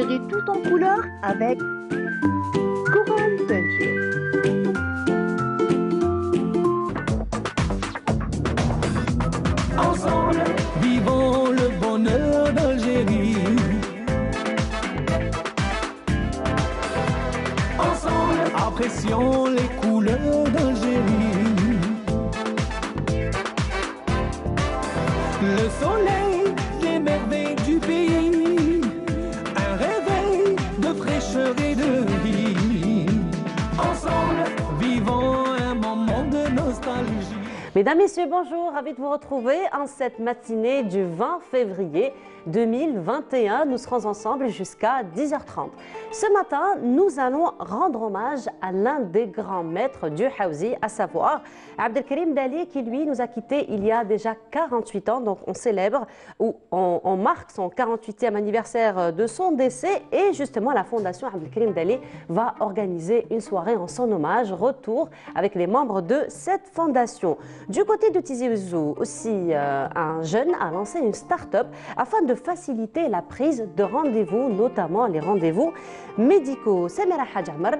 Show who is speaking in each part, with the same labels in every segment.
Speaker 1: Algérie tout en couleur avec Couronne Peinture.
Speaker 2: Ensemble, vivons le bonheur d'Algérie. Ensemble, apprécions les couleurs d'Algérie. Le soleil, les merveilles du pays, un réveil de fraîcheur et de vie. Ensemble, vivons un moment de nostalgie.
Speaker 3: Mesdames, Messieurs, bonjour, ravi de vous retrouver en cette matinée du 20 février 2021. Nous serons ensemble jusqu'à 10h30. Ce matin, nous allons rendre hommage à l'un des grands maîtres du Haouzi, à savoir Abdelkarim Dali, qui lui nous a quittés il y a déjà 48 ans. Donc on célèbre ou on marque son 48e anniversaire de son décès et justement la fondation Abdelkarim Dali va organiser une soirée en son hommage, retour avec les membres de cette fondation. Du côté de Tizi Ouzou, aussi un jeune a lancé une start-up afin de faciliter la prise de rendez-vous, notamment les rendez-vous médicaux. Samira Hadjamar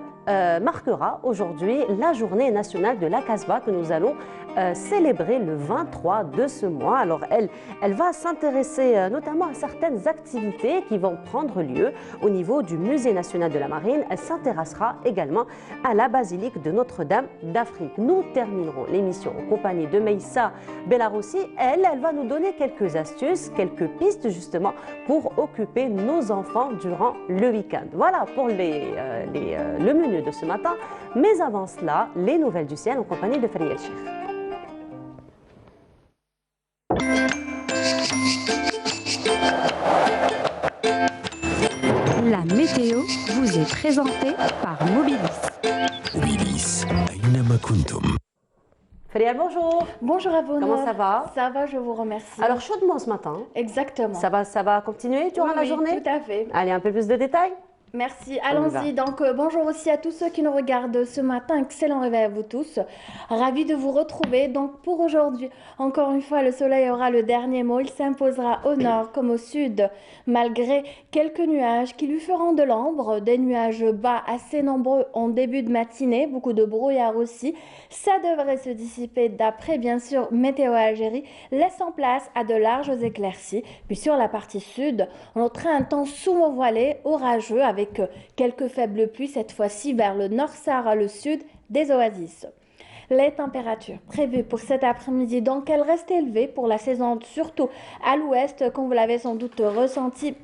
Speaker 3: marquera aujourd'hui la journée nationale de la Casbah que nous allons célébrer le 23 de ce mois. Alors elle va s'intéresser notamment à certaines activités qui vont prendre lieu au niveau du Musée national de la Marine. Elle s'intéressera également à la basilique de Notre-Dame d'Afrique. Nous terminerons l'émission en compagnie de Meissa Bellaroussi. Elle va nous donner quelques astuces, quelques pistes justement pour occuper nos enfants durant le week-end. Voilà pour le menu de ce matin. Mais avant cela, les nouvelles du ciel en compagnie de Farid El Cheikh.
Speaker 4: La météo vous est présentée par Mobilis.
Speaker 5: Mobilis, أينما كنتم.
Speaker 3: Farid, bonjour.
Speaker 6: Bonjour à vous.
Speaker 3: Comment ça va?
Speaker 6: Ça va, je vous remercie.
Speaker 3: Alors chaudement ce matin.
Speaker 6: Exactement.
Speaker 3: Ça va continuer durant la journée?
Speaker 6: Tout à fait.
Speaker 3: Allez, un peu plus de détails?
Speaker 6: Merci, allons-y. Donc, bonjour aussi à tous ceux qui nous regardent ce matin. Excellent réveil à vous tous. Ravi de vous retrouver. Donc, pour aujourd'hui, encore une fois, le soleil aura le dernier mot. Il s'imposera au nord comme au sud, malgré quelques nuages qui lui feront de l'ombre. Des nuages bas assez nombreux en début de matinée. Beaucoup de brouillard aussi. Ça devrait se dissiper d'après, bien sûr, Météo Algérie, laissant place à de larges éclaircies. Puis sur la partie sud, on notera un temps souvent voilé, orageux, avec quelques faibles pluies, cette fois-ci vers le Nord-Sahara, le sud des oasis. Les températures prévues pour cet après-midi, donc elles restent élevées pour la saison, surtout à l'ouest, comme vous l'avez sans doute ressenti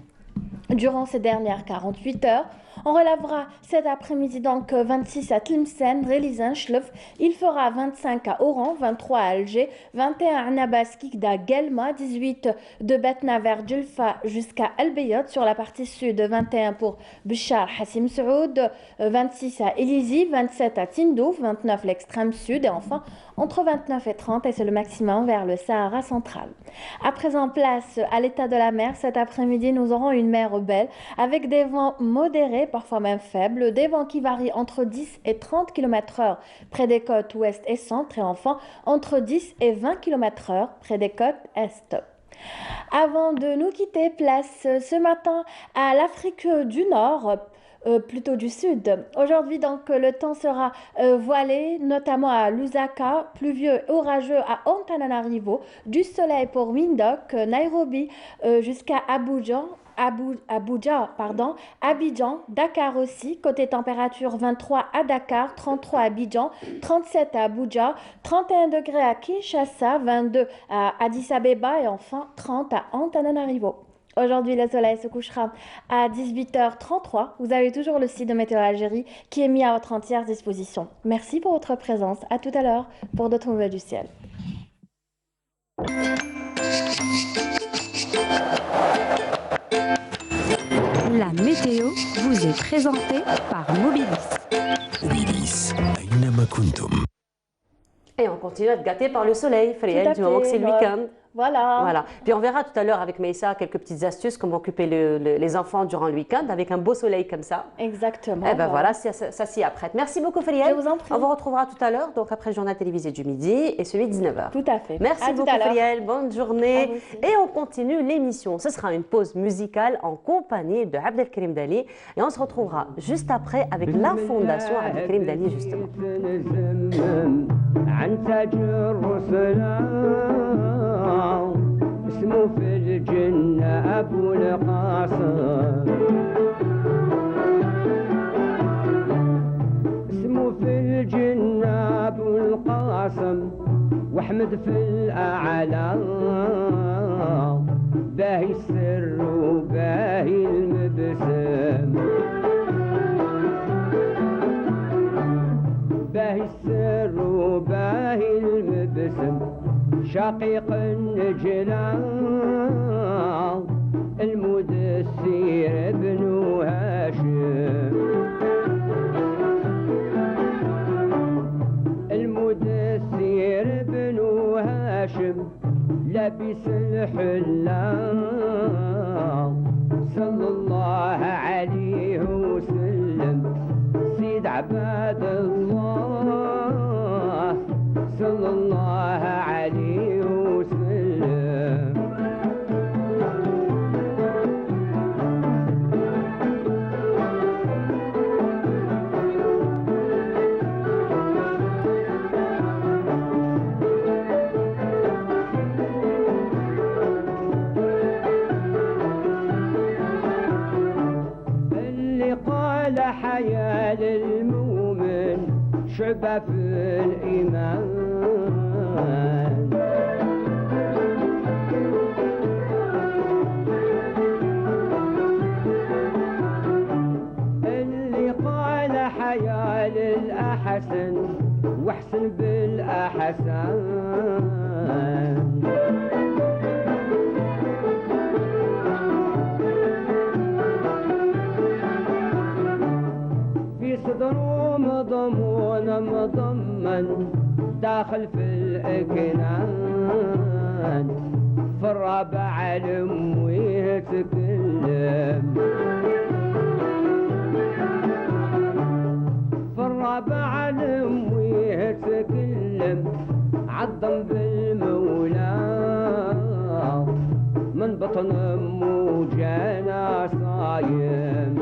Speaker 6: durant ces dernières 48 heures. On relèvera cet après-midi donc 26 à Tlemcen, Relizan, Chlef. Il fera 25 à Oran, 23 à Alger, 21 à Nabas, Kikda, Guelma, 18 de Betna vers Djelfa jusqu'à El Beyot. Sur la partie sud, 21 pour Bchar, Hassim Saoud, 26 à Elizi, 27 à Tindouf, 29 l'extrême sud et enfin entre 29 et 30 et c'est le maximum vers le Sahara central. À présent, place à l'état de la mer. Cet après-midi, nous aurons une mer belle avec des vents modérés, parfois même faibles, des vents qui varient entre 10 et 30 km/h près des côtes ouest et centre et enfin entre 10 et 20 km/h près des côtes est. Avant de nous quitter, place ce matin à l'Afrique du Nord. Plutôt du sud. Aujourd'hui, donc, le temps sera voilé, notamment à Lusaka, pluvieux et orageux à Antananarivo, du soleil pour Windhoek, Nairobi jusqu'à Abidjan, Dakar aussi, côté température 23 à Dakar, 33 à Abidjan, 37 à Abuja, 31 degrés à Kinshasa, 22 à Addis Abeba et enfin 30 à Antananarivo. Aujourd'hui, le soleil se couchera à 18h33. Vous avez toujours le site de Météo Algérie qui est mis à votre entière disposition. Merci pour votre présence. À tout à l'heure pour d'autres nouvelles du ciel.
Speaker 4: La météo vous est présentée par Mobilis.
Speaker 5: Mobilis, أينما كنتم.
Speaker 3: Et on continue à être gâté par le soleil, Farid, du moment que c'est le week-end. Voilà. Puis on verra tout à l'heure avec Meissa quelques petites astuces, comment occuper les enfants durant le week-end avec un beau soleil comme ça.
Speaker 6: Exactement.
Speaker 3: Eh ben voilà, ça s'y apprête. Merci beaucoup, Fériel.
Speaker 6: Je vous en prie.
Speaker 3: On vous retrouvera tout à l'heure, donc après le journal télévisé du midi et celui de 19h.
Speaker 6: Tout à fait.
Speaker 3: Merci beaucoup, Fériel. Bonne journée. Et on continue l'émission. Ce sera une pause musicale en compagnie de Abdelkrim Dali. Et on se retrouvera juste après avec la fondation Abdelkrim Dali, justement.
Speaker 2: اسمه في الجنة أبو القاسم اسمه في الجنة أبو القاسم واحمد في الأعلى باهي السر وباهي المبسم باهي السر وباهي المبسم شقيق النجلة المدثر بن هاشم المدثر بن هاشم لابس الحلة صلى الله عليه وسلم سيد عباد الله صلى الله عليه وسلم اللي قال حياة للمؤمن شعبة في الإيمان اللي قال حياة للأحسن واحسن بالأحسن في صدره مضمون مضمن داخل في الأكنان في الرابع علم ويتكلم في الرابع علم ويتكلم عظم بالمولى من بطن أمه جانا صايم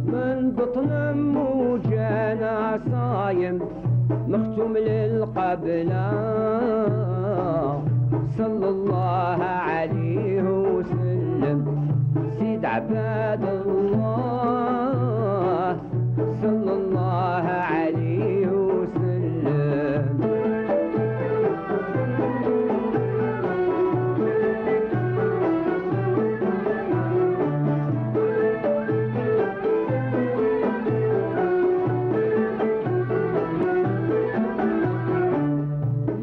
Speaker 2: من بطن أمه جانا صايم مختوم للقبلة صلى الله عليه وسلم سيد عباد الله صلى الله عليه وسلم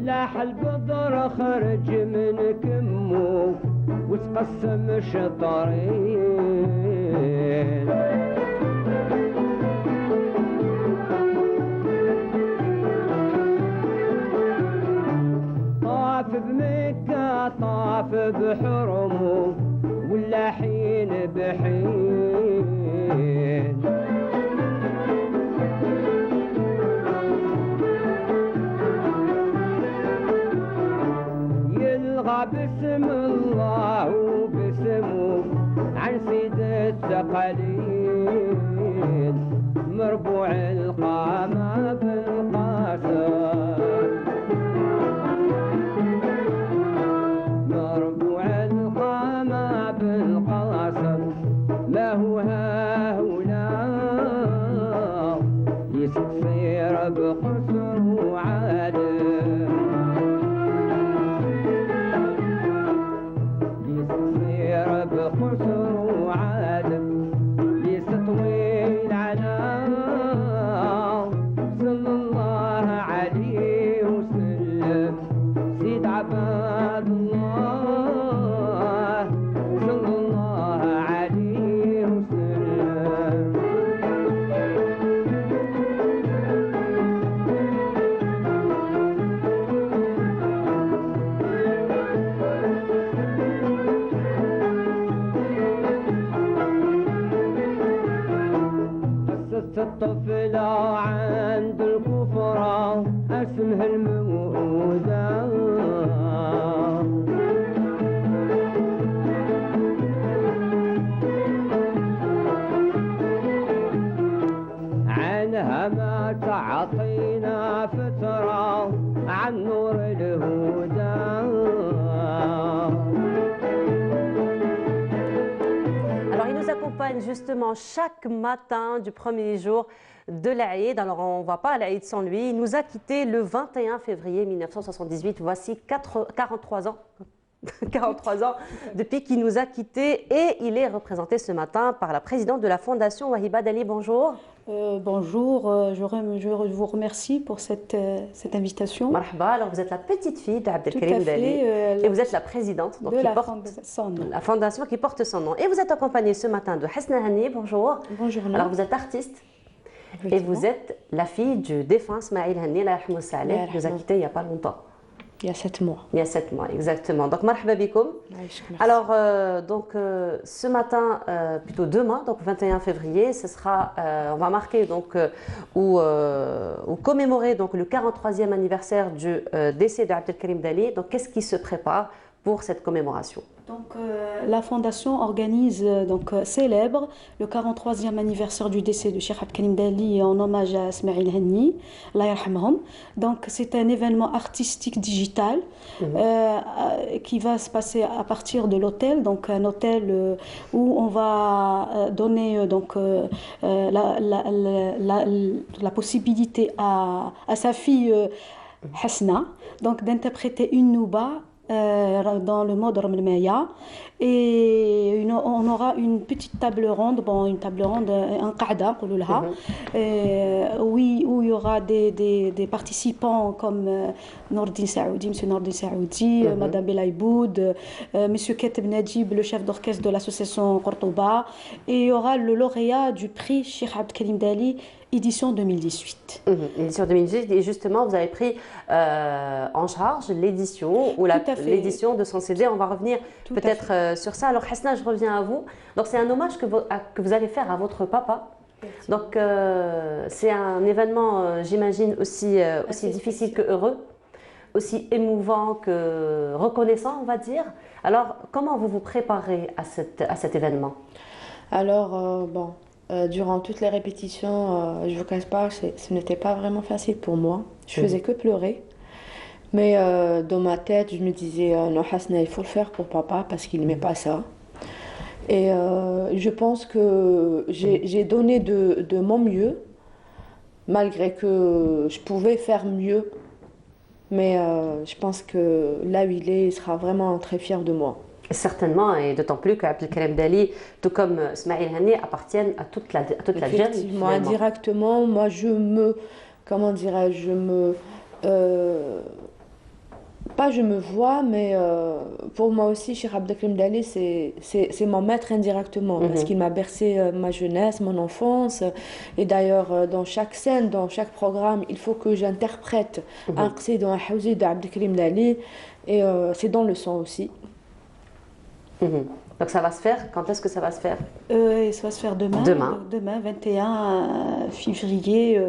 Speaker 2: لاح البدر خرج من كمه وتقسم شطرين طاف بمكة طاف بحرمه ولا حين بحين يلغى باسم الله وباسمه عن سيد الثقلين مربوع القامة بالقاسم مربوع القامة بالقاسم ما هو هاهنا يسفير بقصر وعادل يسفير بقصر وعادل يستطويل على صلى الله عليه وسلم سيد عباد الله صلى الله عليه وسلم طفلة عند الكفرة اسمها الموزة عنها ما تعطينا فترة عن نور الهدى.
Speaker 3: Alors, il nous accompagne justement chaque matin du premier jour de l'Aïd. Alors, on ne va pas à l'Aïd sans lui. Il nous a quittés le 21 février 1978. Voici 43 ans. 43 ans depuis qu'il nous a quittés et il est représenté ce matin par la présidente de la Fondation Wahiba Dali. Bonjour.
Speaker 7: Bonjour, je vous remercie pour cette invitation.
Speaker 3: Marhaba, alors vous êtes la petite fille d'Abdelkarim
Speaker 7: Tout à
Speaker 3: Dali
Speaker 7: fait,
Speaker 3: et vous êtes la présidente donc,
Speaker 7: de
Speaker 3: qui
Speaker 7: la
Speaker 3: porte
Speaker 7: fondation.
Speaker 3: la fondation qui porte son nom. Et vous êtes accompagnée ce matin de Hasna Hani. Bonjour.
Speaker 7: Bonjour.
Speaker 3: Alors vous êtes artiste et vous êtes la fille du défunt Smaïl Hani, Allah yarhamou saleh, qui nous a quittés il n'y a pas longtemps.
Speaker 7: Il y a 7 mois.
Speaker 3: Il y a 7 mois, exactement. Donc, marhaba bikoum. Alors, ce matin, plutôt demain, donc 21 février, ce sera, on va marquer donc, ou commémorer donc, le 43e anniversaire du décès d'Abdelkarim Dali. Donc, qu'est-ce qui se prépare pour cette commémoration?
Speaker 7: Donc, la Fondation organise, célèbre le 43e anniversaire du décès de Cheikh Abdelkarim Dali en hommage à Smaïl Hani, Allah yarhamhum. Donc, c'est un événement artistique digital qui va se passer à partir de l'hôtel, donc un hôtel où on va donner la possibilité à sa fille Hasna donc, d'interpréter une nouba dans le mode Ramel-Maya et on aura une petite table ronde, un qa'da, où il y aura des participants comme Nordin Saoudi, M. Nordin Saoudi, Mme Belaïboud, M. Keteb Najib, le chef d'orchestre de l'association Cordoba, et il y aura le lauréat du prix Cheikh Abdelkarim Dali édition 2018.
Speaker 3: Édition 2018, et justement, vous avez pris en charge l'édition ou l'édition de son CD. On va revenir peut-être sur ça. Alors, Hasna, je reviens à vous. Donc, c'est un hommage que vous allez faire à votre papa. Donc, c'est un événement, j'imagine, aussi difficile que heureux, aussi émouvant que reconnaissant, on va dire. Alors, comment vous vous préparez à cet événement?
Speaker 8: Alors, durant toutes les répétitions, je ne vous cache pas, ce n'était pas vraiment facile pour moi. Je faisais que pleurer. Mais dans ma tête, je me disais, non, Hasna, il faut le faire pour papa parce qu'il n'aimait pas ça. Et je pense que j'ai donné de mon mieux, malgré que je pouvais faire mieux. Mais je pense que là où il sera vraiment très fier de moi.
Speaker 3: Certainement, et d'autant plus qu'Abdelkarim Dali, tout comme Smaïl Hani, appartiennent à toute l'Algérie.
Speaker 8: Effectivement, indirectement, moi pas je me vois, mais pour moi aussi, Cheikh Abdelkarim Dali, c'est mon maître indirectement, parce qu'il m'a bercé ma jeunesse, mon enfance. Et d'ailleurs, dans chaque scène, dans chaque programme, il faut que j'interprète un qsid ou un hawzi d'Abdelkarim Dali, et c'est dans le sang aussi.
Speaker 3: Donc ça va se faire, quand est-ce que ça va se faire?
Speaker 7: Ça va se faire demain. Demain 21 février,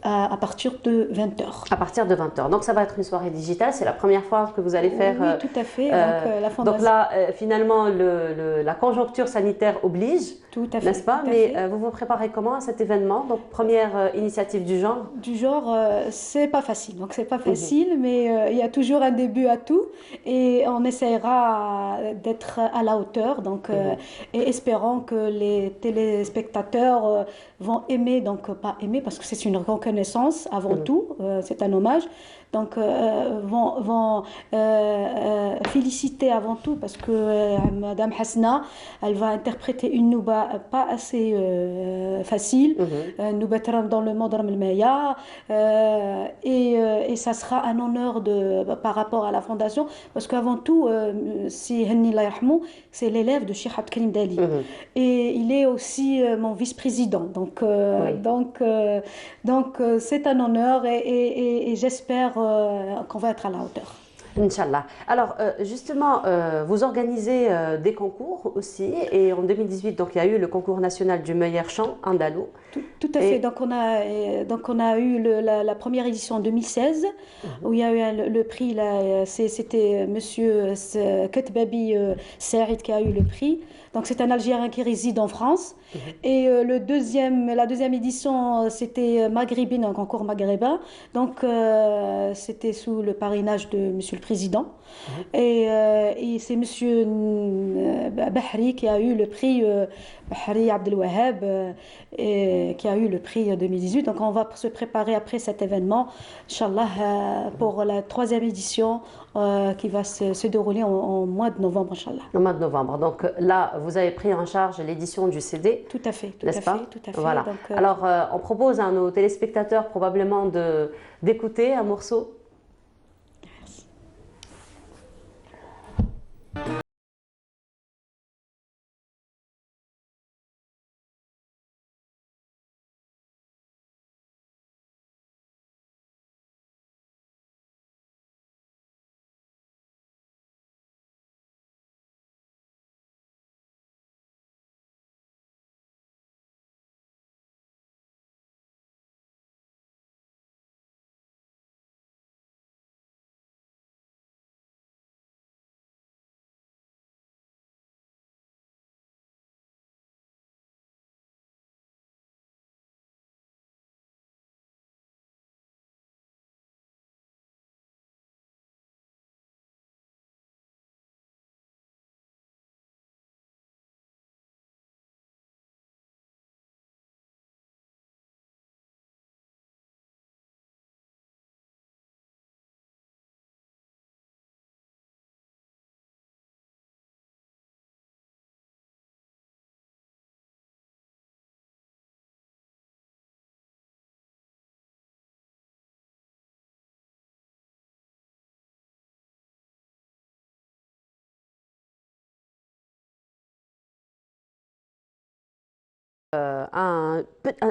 Speaker 7: à partir de 20h. À
Speaker 3: partir de 20h. Donc ça va être une soirée digitale, c'est la première fois que vous allez faire...
Speaker 7: Oui, tout à fait.
Speaker 3: Donc là, finalement, la conjoncture sanitaire oblige, n'est-ce pas? Mais vous vous préparez comment à cet événement? Donc première initiative du genre?
Speaker 7: Du genre, c'est pas facile. Donc c'est pas facile, mais il y a toujours un début à tout. Et on essaiera d'être à la hauteur. Donc, et espérons que les téléspectateurs vont aimer, donc pas aimer parce que c'est une reconnaissance avant tout, c'est un hommage, donc vont féliciter avant tout parce que Madame Hasna, elle va interpréter une nouba pas assez facile, nouba dans le mode Ramel-Maya, et ça sera un honneur par rapport à la fondation parce qu'avant tout, si Henni Allah yarhamou, c'est l'élève de Cheikh Abdelkarim Dali. Et il est aussi mon vice-président. Donc c'est un honneur et j'espère qu'on va être à la hauteur.
Speaker 3: Inch'Allah. Alors, justement, vous organisez des concours aussi. Et en 2018, donc, il y a eu le concours national du meilleur chant andalou.
Speaker 7: Tout à fait. Donc on a eu la première édition en 2016 où il y a eu le prix. C'était Monsieur Ketbabi Saïd qui a eu le prix. Donc c'est un Algérien qui réside en France. Et la deuxième édition, c'était maghrébine, un concours maghrébin. Donc c'était sous le parrainage de Monsieur le Président. Et c'est Monsieur Bahri qui a eu le prix, Bahri Abdelwahab, qui a eu le prix 2018. Donc on va se préparer après cet événement, Inch'Allah, pour la troisième édition qui va se dérouler en mois de novembre, Inch'Allah.
Speaker 3: Au mois de novembre. Donc là, vous avez pris en charge l'édition du CD.
Speaker 7: Tout à fait,
Speaker 3: n'est-ce pas?
Speaker 7: tout à fait.
Speaker 3: Voilà.
Speaker 7: Donc,
Speaker 3: alors, on propose à nos téléspectateurs probablement d'écouter un morceau.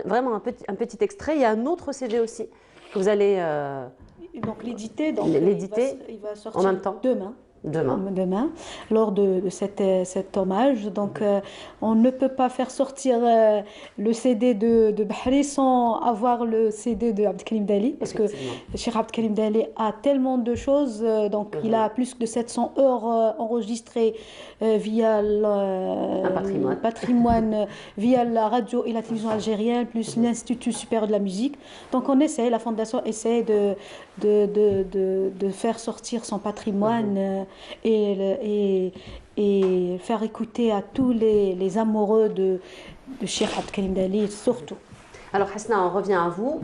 Speaker 3: Vraiment un petit extrait. Il y a un autre CD aussi que vous allez
Speaker 7: donc l'éditer, il va sortir
Speaker 3: en même temps
Speaker 7: demain, lors de cet hommage. Donc, on ne peut pas faire sortir le CD de Bahri sans avoir le CD de Abdelkarim Dali, parce que Cheikh Abdelkarim Dali a tellement de choses. Donc, il a plus de 700 heures enregistrées via le patrimoine, via la radio et la télévision algérienne, plus l'Institut supérieur de la musique. Donc, la fondation essaie de faire sortir son patrimoine et faire écouter à tous les amoureux de Cheikh Abdelkarim Dali surtout.
Speaker 3: Alors Hasna, on revient à vous.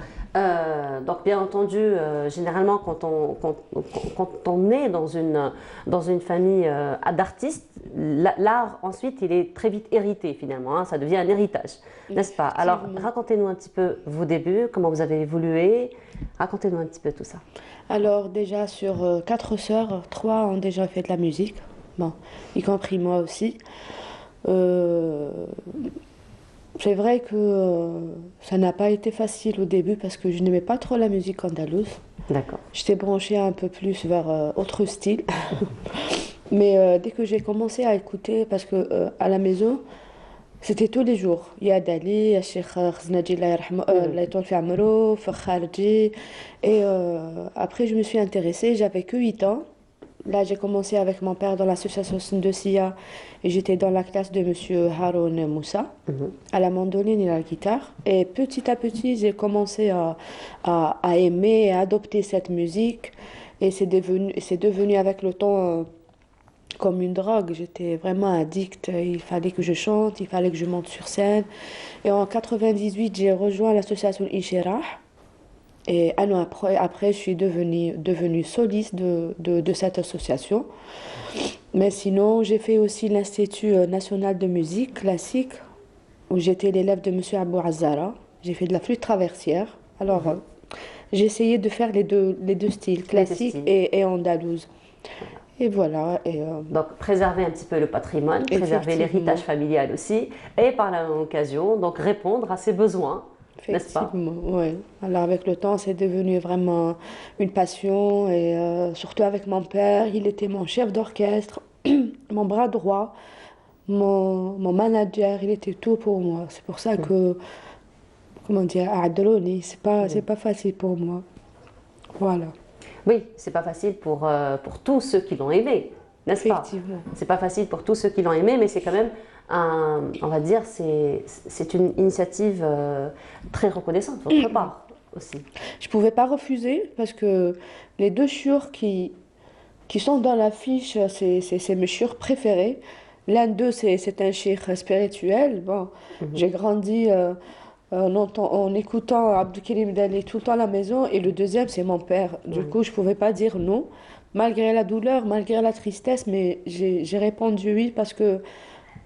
Speaker 3: Donc bien entendu, généralement quand on est dans une famille d'artistes, l'art ensuite il est très vite hérité finalement, hein, ça devient un héritage, n'est-ce pas? Alors racontez-nous un petit peu vos débuts, comment vous avez évolué, racontez-nous un petit peu tout ça.
Speaker 8: Alors déjà sur 4 sœurs, 3 ont déjà fait de la musique, bon, y compris moi aussi. C'est vrai que ça n'a pas été facile au début parce que je n'aimais pas trop la musique andalouse.
Speaker 3: D'accord.
Speaker 8: J'étais branchée un peu plus vers autre style. Mais dès que j'ai commencé à écouter, parce que à la maison, c'était tous les jours. Il y a Dali, il y a Cheikh Khaznaji, Laïtol fi Amro, Fakharji. Et après, je me suis intéressée, j'avais que 8 ans. Là, j'ai commencé avec mon père dans l'association de Sia et j'étais dans la classe de monsieur Haroun Moussa, à la mandoline et à la guitare. Et petit à petit, j'ai commencé à aimer et à adopter cette musique. Et c'est devenu avec le temps comme une drogue. J'étais vraiment addicte. Il fallait que je chante, il fallait que je monte sur scène. Et en 98, j'ai rejoint l'association Inchirah. Et un an après, je suis devenue soliste de cette association. Mais sinon, j'ai fait aussi l'Institut national de musique classique, où j'étais l'élève de M. Abou Azzara. J'ai fait de la flûte traversière. Alors, j'ai essayé de faire les deux styles, classique et andalouse. Et voilà.
Speaker 3: Donc, préserver un petit peu le patrimoine, préserver l'héritage familial aussi, et par la même occasion, donc répondre à ses besoins n'est-ce pas?
Speaker 8: Effectivement, ouais. Alors avec le temps, c'est devenu vraiment une passion et surtout avec mon père, il était mon chef d'orchestre, mon bras droit, mon manager, il était tout pour moi. C'est pour ça que, comment dire, Adroni, c'est pas facile pour moi. Voilà,
Speaker 3: Oui, c'est pas facile pour tous ceux qui l'ont aimé, n'est-ce pas?
Speaker 8: effectivement.
Speaker 3: C'est pas facile pour tous ceux qui l'ont aimé, mais c'est quand même on va dire, c'est une initiative très reconnaissante de votre part aussi.
Speaker 8: Je pouvais pas refuser parce que les deux churs qui sont dans l'affiche, c'est mes churs préférés. L'un d'eux, c'est un chir spirituel. Bon, j'ai grandi en écoutant Abdoukarim Dali tout le temps à la maison. Et le deuxième, c'est mon père. Du coup, je pouvais pas dire non, malgré la douleur, malgré la tristesse. Mais j'ai répondu oui parce que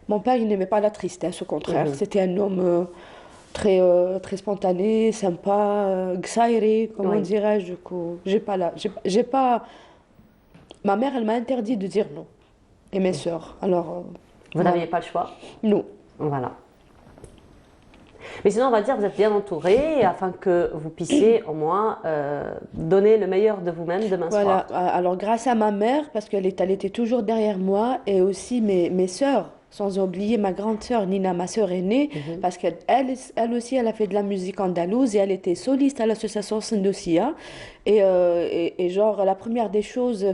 Speaker 8: mon père, il n'aimait pas la tristesse. Au contraire, c'était un homme très spontané, sympa, gsaïri, comment
Speaker 3: Oui.
Speaker 8: dirais-je. Du coup, j'ai pas. Ma mère, elle m'a interdit de dire non. Et mes sœurs. Alors,
Speaker 3: Vous n'aviez pas le choix.
Speaker 8: non.
Speaker 3: Voilà. Mais sinon, on va dire que vous êtes bien entouré afin que vous puissiez au moins donner le meilleur de vous-même demain
Speaker 8: Voilà.
Speaker 3: soir.
Speaker 8: Alors, grâce à ma mère, parce elle était toujours derrière moi, et aussi mes sœurs, sans oublier ma grande sœur Nina, ma sœur aînée, parce elle aussi, elle a fait de la musique andalouse et elle était soliste à l'association Sendosia. Et genre, la première des choses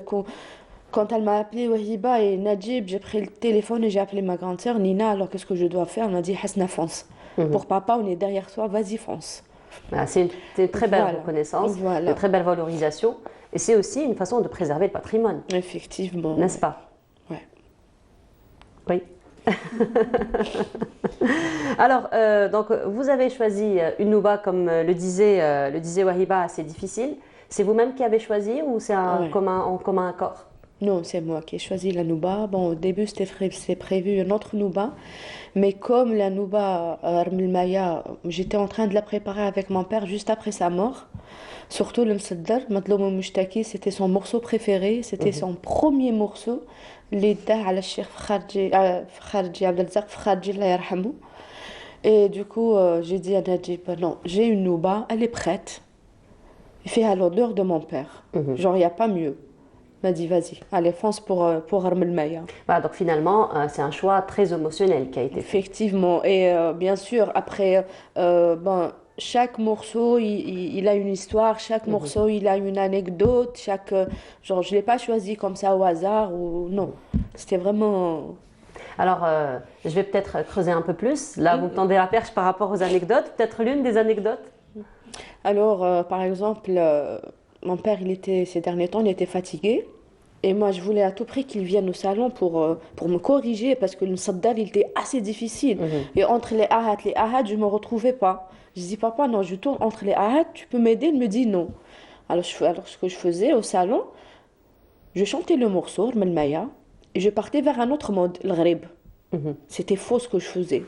Speaker 8: quand elle m'a appelé Wahiba et Najib, j'ai pris le téléphone et j'ai appelé ma grande sœur Nina. Alors, qu'est-ce que je dois faire? Elle m'a dit Hasna, fonce. Pour papa, on est derrière toi, vas-y, fonce.
Speaker 3: Voilà, c'est une très belle
Speaker 8: Voilà.
Speaker 3: reconnaissance,
Speaker 8: Voilà.
Speaker 3: une très belle valorisation. Et c'est aussi une façon de préserver le patrimoine,
Speaker 8: Effectivement.
Speaker 3: n'est-ce pas?
Speaker 8: Ouais.
Speaker 3: Oui. Alors, donc, vous avez choisi une nouba, comme le disait Wahiba, assez difficile. C'est vous-même qui avez choisi ou c'est
Speaker 8: Ouais.
Speaker 3: en commun accord?
Speaker 8: Non, c'est moi qui ai choisi la nouba. Bon, au début, c'était prévu une autre nouba. Mais comme la nouba Armel Maya, j'étais en train de la préparer avec mon père juste après sa mort. Surtout le Msaddar, Matloum al Mushtaki, c'était son morceau préféré. C'était son premier morceau. L'Idda ala Cheikh Kharji Abdelzak Kharji, Allah yarhamou. Et du coup, j'ai dit à Najib, non, j'ai une nouba, elle est prête. Il fait à l'odeur de mon père. Genre, il n'y a pas mieux. Il m'a dit, vas-y, allez, fonce pour Armel Maya.
Speaker 3: Voilà, donc finalement, c'est un choix très émotionnel qui a été fait.
Speaker 8: Effectivement. Et bien sûr, après, chaque morceau, il a une histoire, chaque morceau, il a une anecdote, genre, je ne l'ai pas choisi comme ça au hasard, ou non. C'était vraiment...
Speaker 3: Alors, je vais peut-être creuser un peu plus. Là, vous me tendez la perche par rapport aux anecdotes. Peut-être l'une des anecdotes?
Speaker 8: Alors, par exemple, mon père, ces derniers temps, il était fatigué. Et moi, je voulais à tout prix qu'il vienne au salon pour me corriger parce que le saddal, il était assez difficile. Et entre les ahad, je ne me retrouvais pas. Je dis, papa, non, je tourne entre les ahad, tu peux m'aider? Il me dit non. Alors, ce que je faisais au salon, je chantais le morceau, Armel Maya, et je partais vers un autre mode, le ghrib. C'était faux ce que je faisais.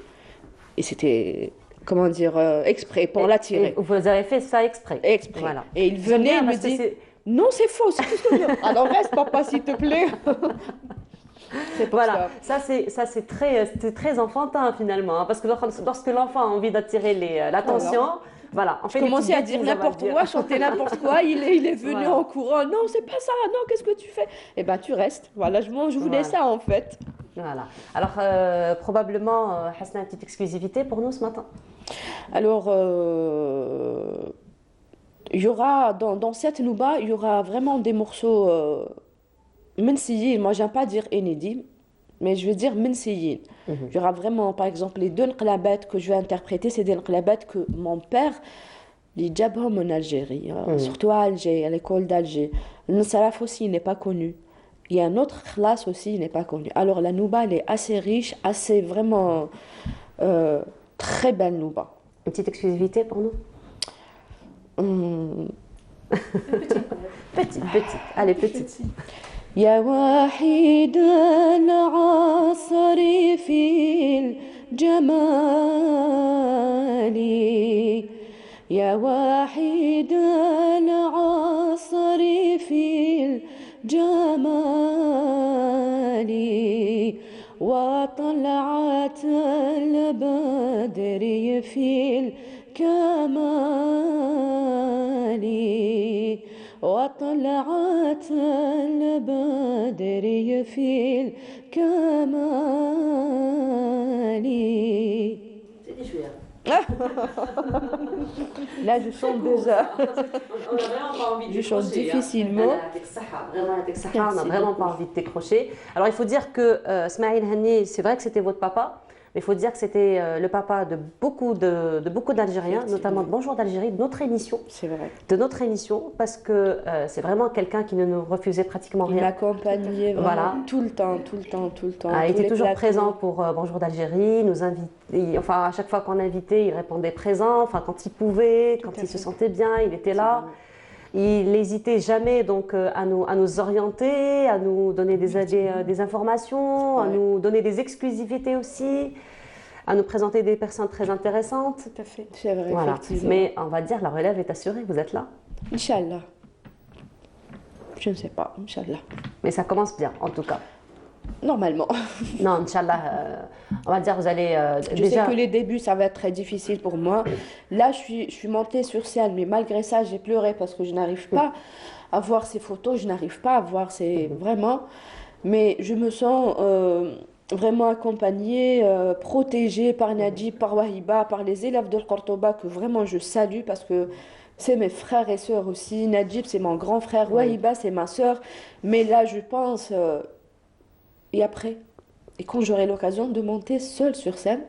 Speaker 8: Et c'était, comment dire, exprès, pour l'attirer.
Speaker 3: Et vous avez fait ça exprès.
Speaker 8: Exprès.
Speaker 3: Voilà.
Speaker 8: Et il
Speaker 3: J'aime
Speaker 8: venait,
Speaker 3: bien
Speaker 8: il me
Speaker 3: parce que
Speaker 8: dit,
Speaker 3: c'est-
Speaker 8: non, c'est faux, c'est tout ce que je veux. Alors reste, papa, s'il te plaît. C'est pour
Speaker 3: Voilà, ça c'est très enfantin finalement, hein, parce que lorsque l'enfant a envie d'attirer l'attention, voilà, on fait des
Speaker 8: commencer à
Speaker 3: petites
Speaker 8: dire
Speaker 3: bêtises, on va
Speaker 8: n'importe
Speaker 3: dire.
Speaker 8: quoi, chanter n'importe quoi. Il est venu
Speaker 3: Voilà.
Speaker 8: en courant. Non, c'est pas ça. Non, qu'est-ce que tu fais? Eh ben, tu restes. Voilà, je voulais
Speaker 3: Voilà.
Speaker 8: ça en fait.
Speaker 3: Voilà. Alors probablement, Hasna, une petite exclusivité pour nous ce matin.
Speaker 8: Alors, il y aura dans cette nouba, il y aura vraiment des morceaux mensiyin. Moi, j'aime pas dire inédits, mais je veux dire mensiyin. Il y aura vraiment, par exemple, les deux nqlabat que je vais interpréter, c'est des nqlabat que mon père les jabhom en Algérie, surtout à Alger, à l'école d'Alger. Le Nsaraf aussi, il n'est pas connu. Il y a un autre classe aussi, il n'est pas connu. Alors, la nouba, elle est assez riche, assez vraiment très belle nouba.
Speaker 3: Une petite exclusivité pour nous? Petite, allez, petite.
Speaker 8: يا وحيد العصر في الجمال يا وحيد العصر في الجمال وطلعت البدر في الكمال وطلعت البدر في الكمال. Là, je chante déjà. Je chante difficilement.
Speaker 3: On n'a vraiment pas envie de décrocher. Alors, il faut dire que Smaïl Hanni, c'est vrai que c'était votre papa, mais il faut dire que c'était le papa de beaucoup d'Algériens, notamment de Bonjour d'Algérie, de notre émission.
Speaker 8: C'est vrai.
Speaker 3: De notre émission, parce que c'est vraiment quelqu'un qui ne nous refusait pratiquement
Speaker 8: Il
Speaker 3: rien.
Speaker 8: m'accompagnait vraiment
Speaker 3: Voilà.
Speaker 8: tout le temps.
Speaker 3: Il était toujours présent pour Bonjour d'Algérie, nous invitait, enfin à chaque fois qu'on l'invitait, il répondait présent, enfin quand il pouvait, quand il se sentait bien, il était là. Il n'hésitait jamais donc à nous orienter, à nous donner des informations, à nous donner des exclusivités aussi, à nous présenter des personnes très intéressantes.
Speaker 7: Tout à fait.
Speaker 8: C'est vrai,
Speaker 3: Voilà.
Speaker 8: effectivement.
Speaker 3: Mais on va dire la relève est assurée, vous êtes là.
Speaker 8: Inch'Allah. Je ne sais pas, Inch'Allah.
Speaker 3: Mais ça commence bien en tout cas.
Speaker 8: Normalement.
Speaker 3: Non, Inch'Allah, on va dire vous allez
Speaker 8: Je sais que les débuts, ça va être très difficile pour moi. Là, je suis montée sur scène, mais malgré ça, j'ai pleuré parce que je n'arrive pas à voir ces photos, je n'arrive pas à voir ces... Vraiment. Mais je me sens vraiment accompagnée, protégée par Najib, par Wahiba, par les élèves de Cordoba que vraiment je salue parce que c'est mes frères et sœurs aussi. Najib, c'est mon grand frère. Wahiba, c'est ma sœur. Mais là, je pense... Et après, et quand j'aurai l'occasion de monter seule sur scène,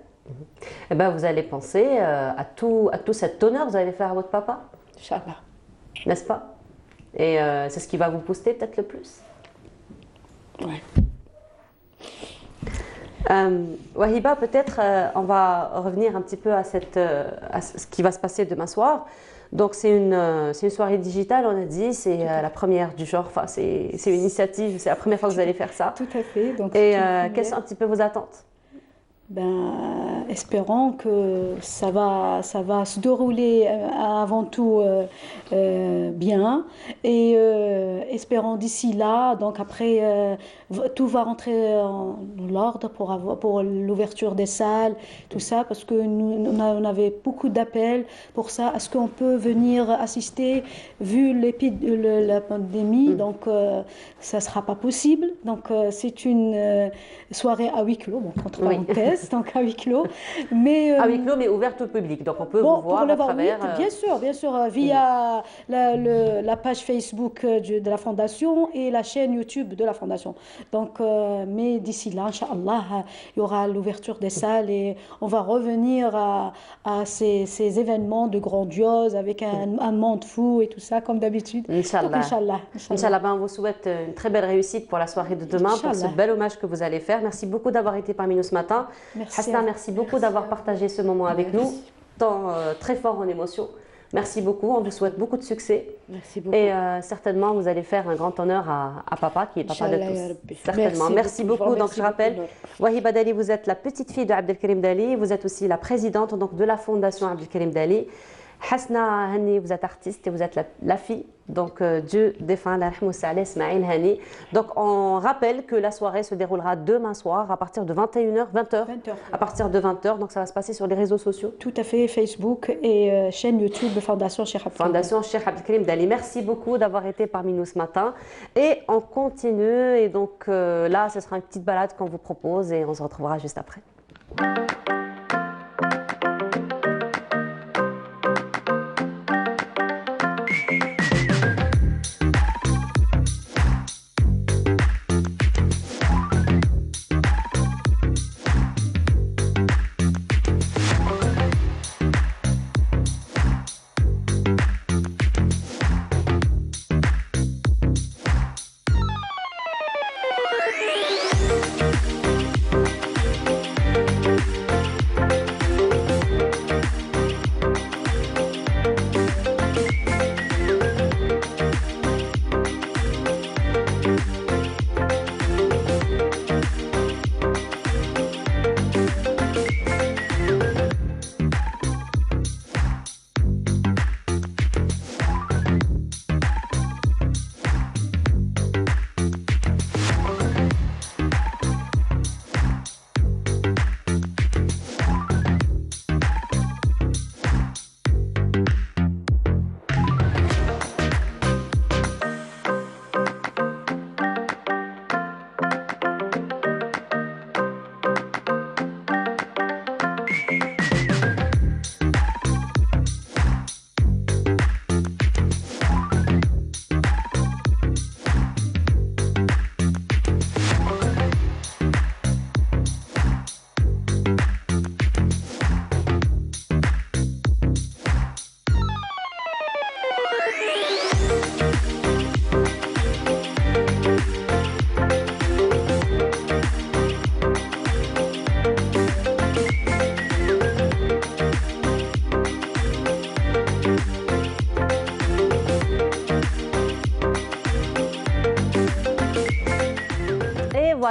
Speaker 3: eh ben, vous allez penser à tout cet honneur que vous allez faire à votre papa,
Speaker 8: Inch'Allah.
Speaker 3: N'est-ce pas? Et c'est ce qui va vous booster peut-être le plus.
Speaker 8: Ouais.
Speaker 3: Wahiba, peut-être on va revenir un petit peu à ce qui va se passer demain soir. Donc c'est une soirée digitale, on a dit, c'est la première du genre, enfin c'est une initiative, c'est la première fois que vous allez faire ça.
Speaker 7: Tout à fait. Donc,
Speaker 3: Et quelles sont un petit peu vos attentes?
Speaker 7: Ben, espérons que ça va se dérouler avant tout bien et espérons d'ici là, donc après tout va rentrer en l'ordre pour l'ouverture des salles, tout ça, parce que on avait beaucoup d'appels pour ça. Est-ce qu'on peut venir assister vu la pandémie? Donc ça sera pas possible. Donc c'est une soirée à huis clos, bon, entre parenthèses. Donc à huis clos, mais
Speaker 3: à huis clos mais ouverte au public, donc on peut vous voir à travers.
Speaker 7: Oui, bien sûr, via la page Facebook de la fondation et la chaîne YouTube de la fondation. Donc, mais d'ici là, Inch'Allah, il y aura l'ouverture des salles et on va revenir à ces événements de grandiose avec un monde fou et tout ça comme d'habitude.
Speaker 3: Inch'Allah.
Speaker 7: Inch'Allah.
Speaker 3: Ben, on vous souhaite une très belle réussite pour la soirée de demain, pour ce bel hommage que vous allez faire. Merci beaucoup d'avoir été parmi nous ce matin. Hasna, merci beaucoup d'avoir partagé ce moment avec nous, tant très fort en émotion. Merci beaucoup, on vous souhaite beaucoup de succès.
Speaker 8: Merci beaucoup.
Speaker 3: Et certainement, vous allez faire un grand honneur à papa, qui est papa de tous. Certainement. Merci beaucoup. Donc, je rappelle, Wahiba Dali, vous êtes la petite fille de Abdelkarim Dali. Vous êtes aussi la présidente donc, de la fondation Abdelkarim Dali. Hasna Hanni, vous êtes artiste et vous êtes la fille. Donc, Dieu défunt Smaïl Hanni. Donc, on rappelle que la soirée se déroulera demain soir à partir de 21h, 20h. À partir de 20h, donc ça va se passer sur les réseaux sociaux.
Speaker 7: Tout à fait, Facebook et chaîne YouTube Fondation Cheikh Abdelkarim.
Speaker 3: Fondation Cheikh Abdelkarim Dali. Merci beaucoup d'avoir été parmi nous ce matin. Et on continue. Et donc, là, ce sera une petite balade qu'on vous propose et on se retrouvera juste après.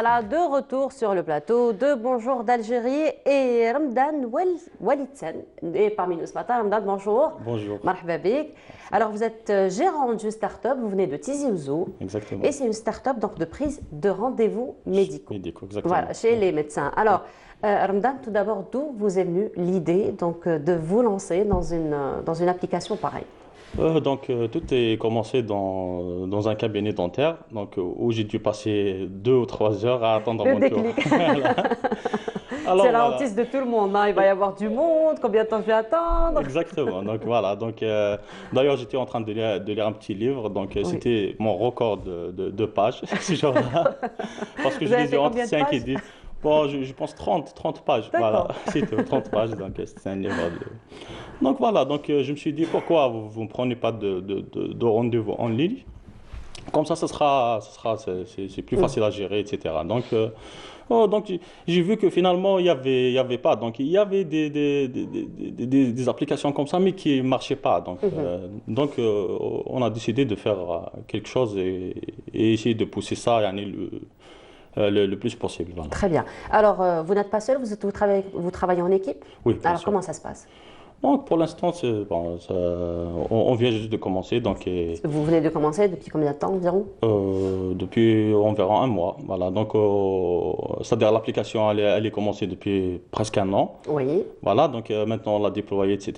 Speaker 3: voilà, de retour sur le plateau de Bonjour d'Algérie et Ramadan Walitsen est parmi nous ce matin. Ramadan, bonjour.
Speaker 9: Bonjour.
Speaker 3: Marhaba bik. Alors, vous êtes gérant d'une start-up, vous venez de Tizi Ouzou.
Speaker 9: Exactement.
Speaker 3: Et c'est une start-up donc, de prise de rendez-vous médicaux.
Speaker 9: Exactement.
Speaker 3: Voilà, chez les médecins. Alors, Ramadan, tout d'abord, d'où vous est venue l'idée donc, de vous lancer dans une application pareille?
Speaker 9: Tout est commencé dans un cabinet dentaire où j'ai dû passer 2 ou 3 heures à attendre
Speaker 3: Le
Speaker 9: mon tour.
Speaker 3: déclic.
Speaker 9: Alors,
Speaker 3: C'est la
Speaker 9: voilà.
Speaker 3: hantise de tout le monde. Hein. Il va y avoir du monde, combien de temps je vais attendre?
Speaker 9: Exactement. D'ailleurs, j'étais en train de lire un petit livre. C'était mon record de pages ce jour-là. Parce que
Speaker 3: Vous
Speaker 9: je
Speaker 3: avez
Speaker 9: lisais
Speaker 3: fait
Speaker 9: entre
Speaker 3: combien de
Speaker 9: 5 et
Speaker 3: pages?
Speaker 9: 10. Bon, je pense 30 pages. Voilà,
Speaker 3: D'accord.
Speaker 9: c'est tout, 30 pages. C'est un livre je me suis dit, pourquoi vous ne prenez pas de rendez-vous en ligne? Comme ça, c'est plus facile à gérer, etc. J'ai vu que finalement, il y avait pas. Donc, il y avait des applications comme ça, mais qui ne marchaient pas. On a décidé de faire quelque chose et essayer de pousser ça le plus possible. Voilà.
Speaker 3: Très bien. Alors, vous n'êtes pas seul, vous travaillez en équipe?
Speaker 9: Oui, bien
Speaker 3: Alors,
Speaker 9: sûr.
Speaker 3: comment ça se passe?
Speaker 9: Donc, pour l'instant, on vient juste de commencer.
Speaker 3: Vous venez de commencer depuis combien de temps environ?
Speaker 9: Depuis environ un mois. Voilà. C'est-à-dire l'application, elle est commencée depuis presque un an.
Speaker 3: Oui.
Speaker 9: Voilà. Maintenant, on l'a déployée, etc.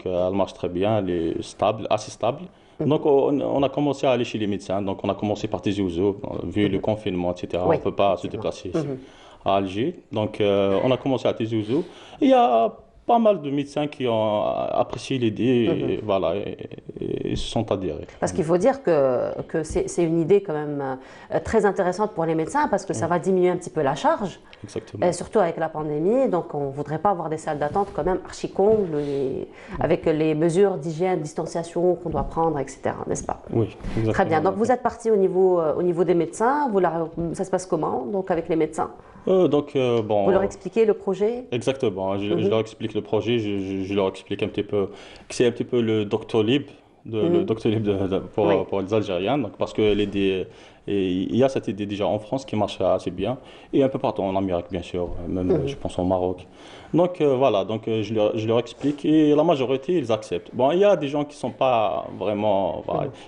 Speaker 9: Elle marche très bien, elle est stable, assez stable. On a commencé à aller chez les médecins. Donc, on a commencé par Tizi Ouzou, vu le confinement, etc.
Speaker 3: Oui,
Speaker 9: On ne peut pas se déplacer ici, à Alger. On a commencé à Tizi Ouzou. Il y a pas mal de médecins qui ont apprécié l'idée et se sont adhérés.
Speaker 3: Parce qu'il faut dire que c'est une idée quand même très intéressante pour les médecins parce que ça va diminuer un petit peu la charge.
Speaker 9: Exactement.
Speaker 3: Surtout avec la pandémie. Donc, on ne voudrait pas avoir des salles d'attente quand même archi-combles avec les mesures d'hygiène, distanciation qu'on doit prendre, etc. N'est-ce pas?
Speaker 9: Oui, exactement.
Speaker 3: Très bien. Donc, vous êtes parti au niveau des médecins. Ça se passe comment donc, avec les médecins? Vous leur expliquez le projet?
Speaker 9: Exactement. Je leur explique le projet. Je leur explique un petit peu que c'est un petit peu le Doctolib, pour les Algériens. Donc, parce que il y a cette idée déjà en France qui marche assez bien et un peu partout en Amérique, bien sûr, même je pense au Maroc. Je leur explique et la majorité, ils acceptent. Bon, il y a des gens qui ne sont pas vraiment...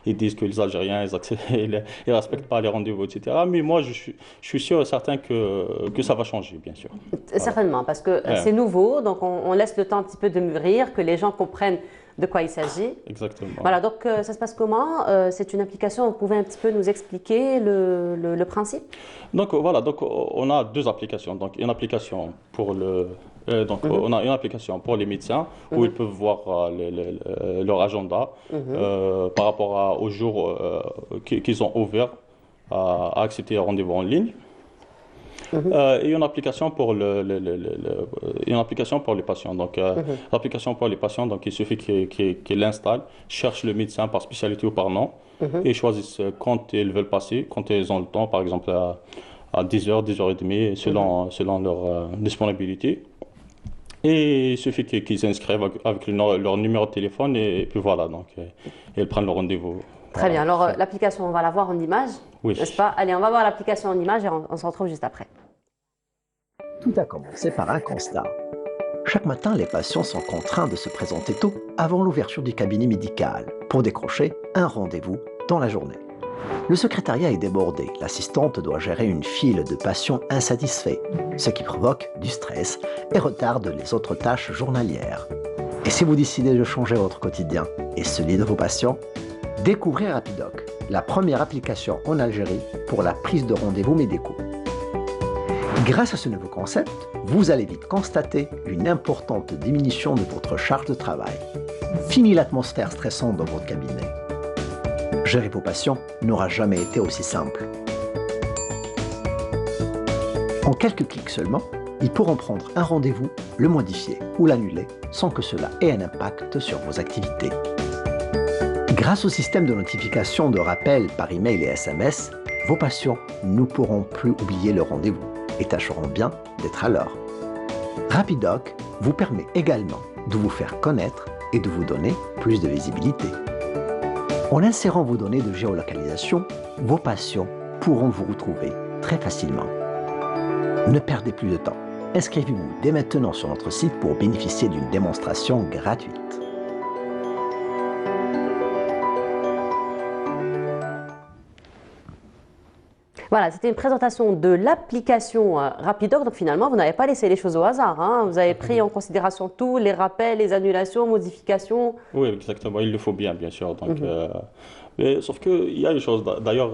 Speaker 9: Ils disent que les Algériens, ils ne respectent pas les rendez-vous, etc. Mais moi, je suis sûr et certain que ça va changer, bien sûr.
Speaker 3: Certainement, parce que c'est nouveau, donc on laisse le temps un petit peu de mûrir, que les gens comprennent de quoi il s'agit.
Speaker 9: Exactement.
Speaker 3: Voilà, donc ça se passe comment? C'est une application, vous pouvez un petit peu nous expliquer le principe?
Speaker 9: On a 2 applications. Donc, une application pour on a une application pour les médecins où ils peuvent voir leur agenda par rapport aux jours qu'ils ont ouverts à accepter un rendez-vous en ligne. Et une application pour une application pour les patients. L'application pour les patients, il suffit qu'ils l'installent, cherchent le médecin par spécialité ou par nom et choisissent quand ils veulent passer, quand ils ont le temps, par exemple à 10h, 10h30, selon leur disponibilité. Et il suffit qu'ils s'inscrivent avec leur numéro de téléphone et puis voilà, ils prennent le rendez-vous.
Speaker 3: Très bien, alors l'application, on va la voir en image,
Speaker 9: oui.
Speaker 3: N'est-ce pas? Allez, on va voir l'application en image et on se retrouve juste après.
Speaker 10: Tout a commencé par un constat. Chaque matin, les patients sont contraints de se présenter tôt avant l'ouverture du cabinet médical pour décrocher un rendez-vous dans la journée. Le secrétariat est débordé, l'assistante doit gérer une file de patients insatisfaits, ce qui provoque du stress et retarde les autres tâches journalières. Et si vous décidez de changer votre quotidien et celui de vos patients, découvrez Rapidoc, la première application en Algérie pour la prise de rendez-vous médicaux. Grâce à ce nouveau concept, vous allez vite constater une importante diminution de votre charge de travail. Fini l'atmosphère stressante dans votre cabinet. Gérer vos patients n'aura jamais été aussi simple. En quelques clics seulement, ils pourront prendre un rendez-vous, le modifier ou l'annuler sans que cela ait un impact sur vos activités. Grâce au système de notification de rappel par email et SMS, vos patients ne pourront plus oublier le rendez-vous et tâcheront bien d'être à l'heure. Rapidoc vous permet également de vous faire connaître et de vous donner plus de visibilité. En insérant vos données de géolocalisation, vos patients pourront vous retrouver très facilement. Ne perdez plus de temps. Inscrivez-vous dès maintenant sur notre site pour bénéficier d'une démonstration gratuite.
Speaker 3: Voilà, c'était une présentation de l'application Rapidoc. Donc finalement, vous n'avez pas laissé les choses au hasard, hein. Vous avez pris en considération tous les rappels, les annulations, modifications.
Speaker 9: Oui, exactement. Il le faut bien sûr. Donc, mais, sauf qu'il y a une chose. D'ailleurs,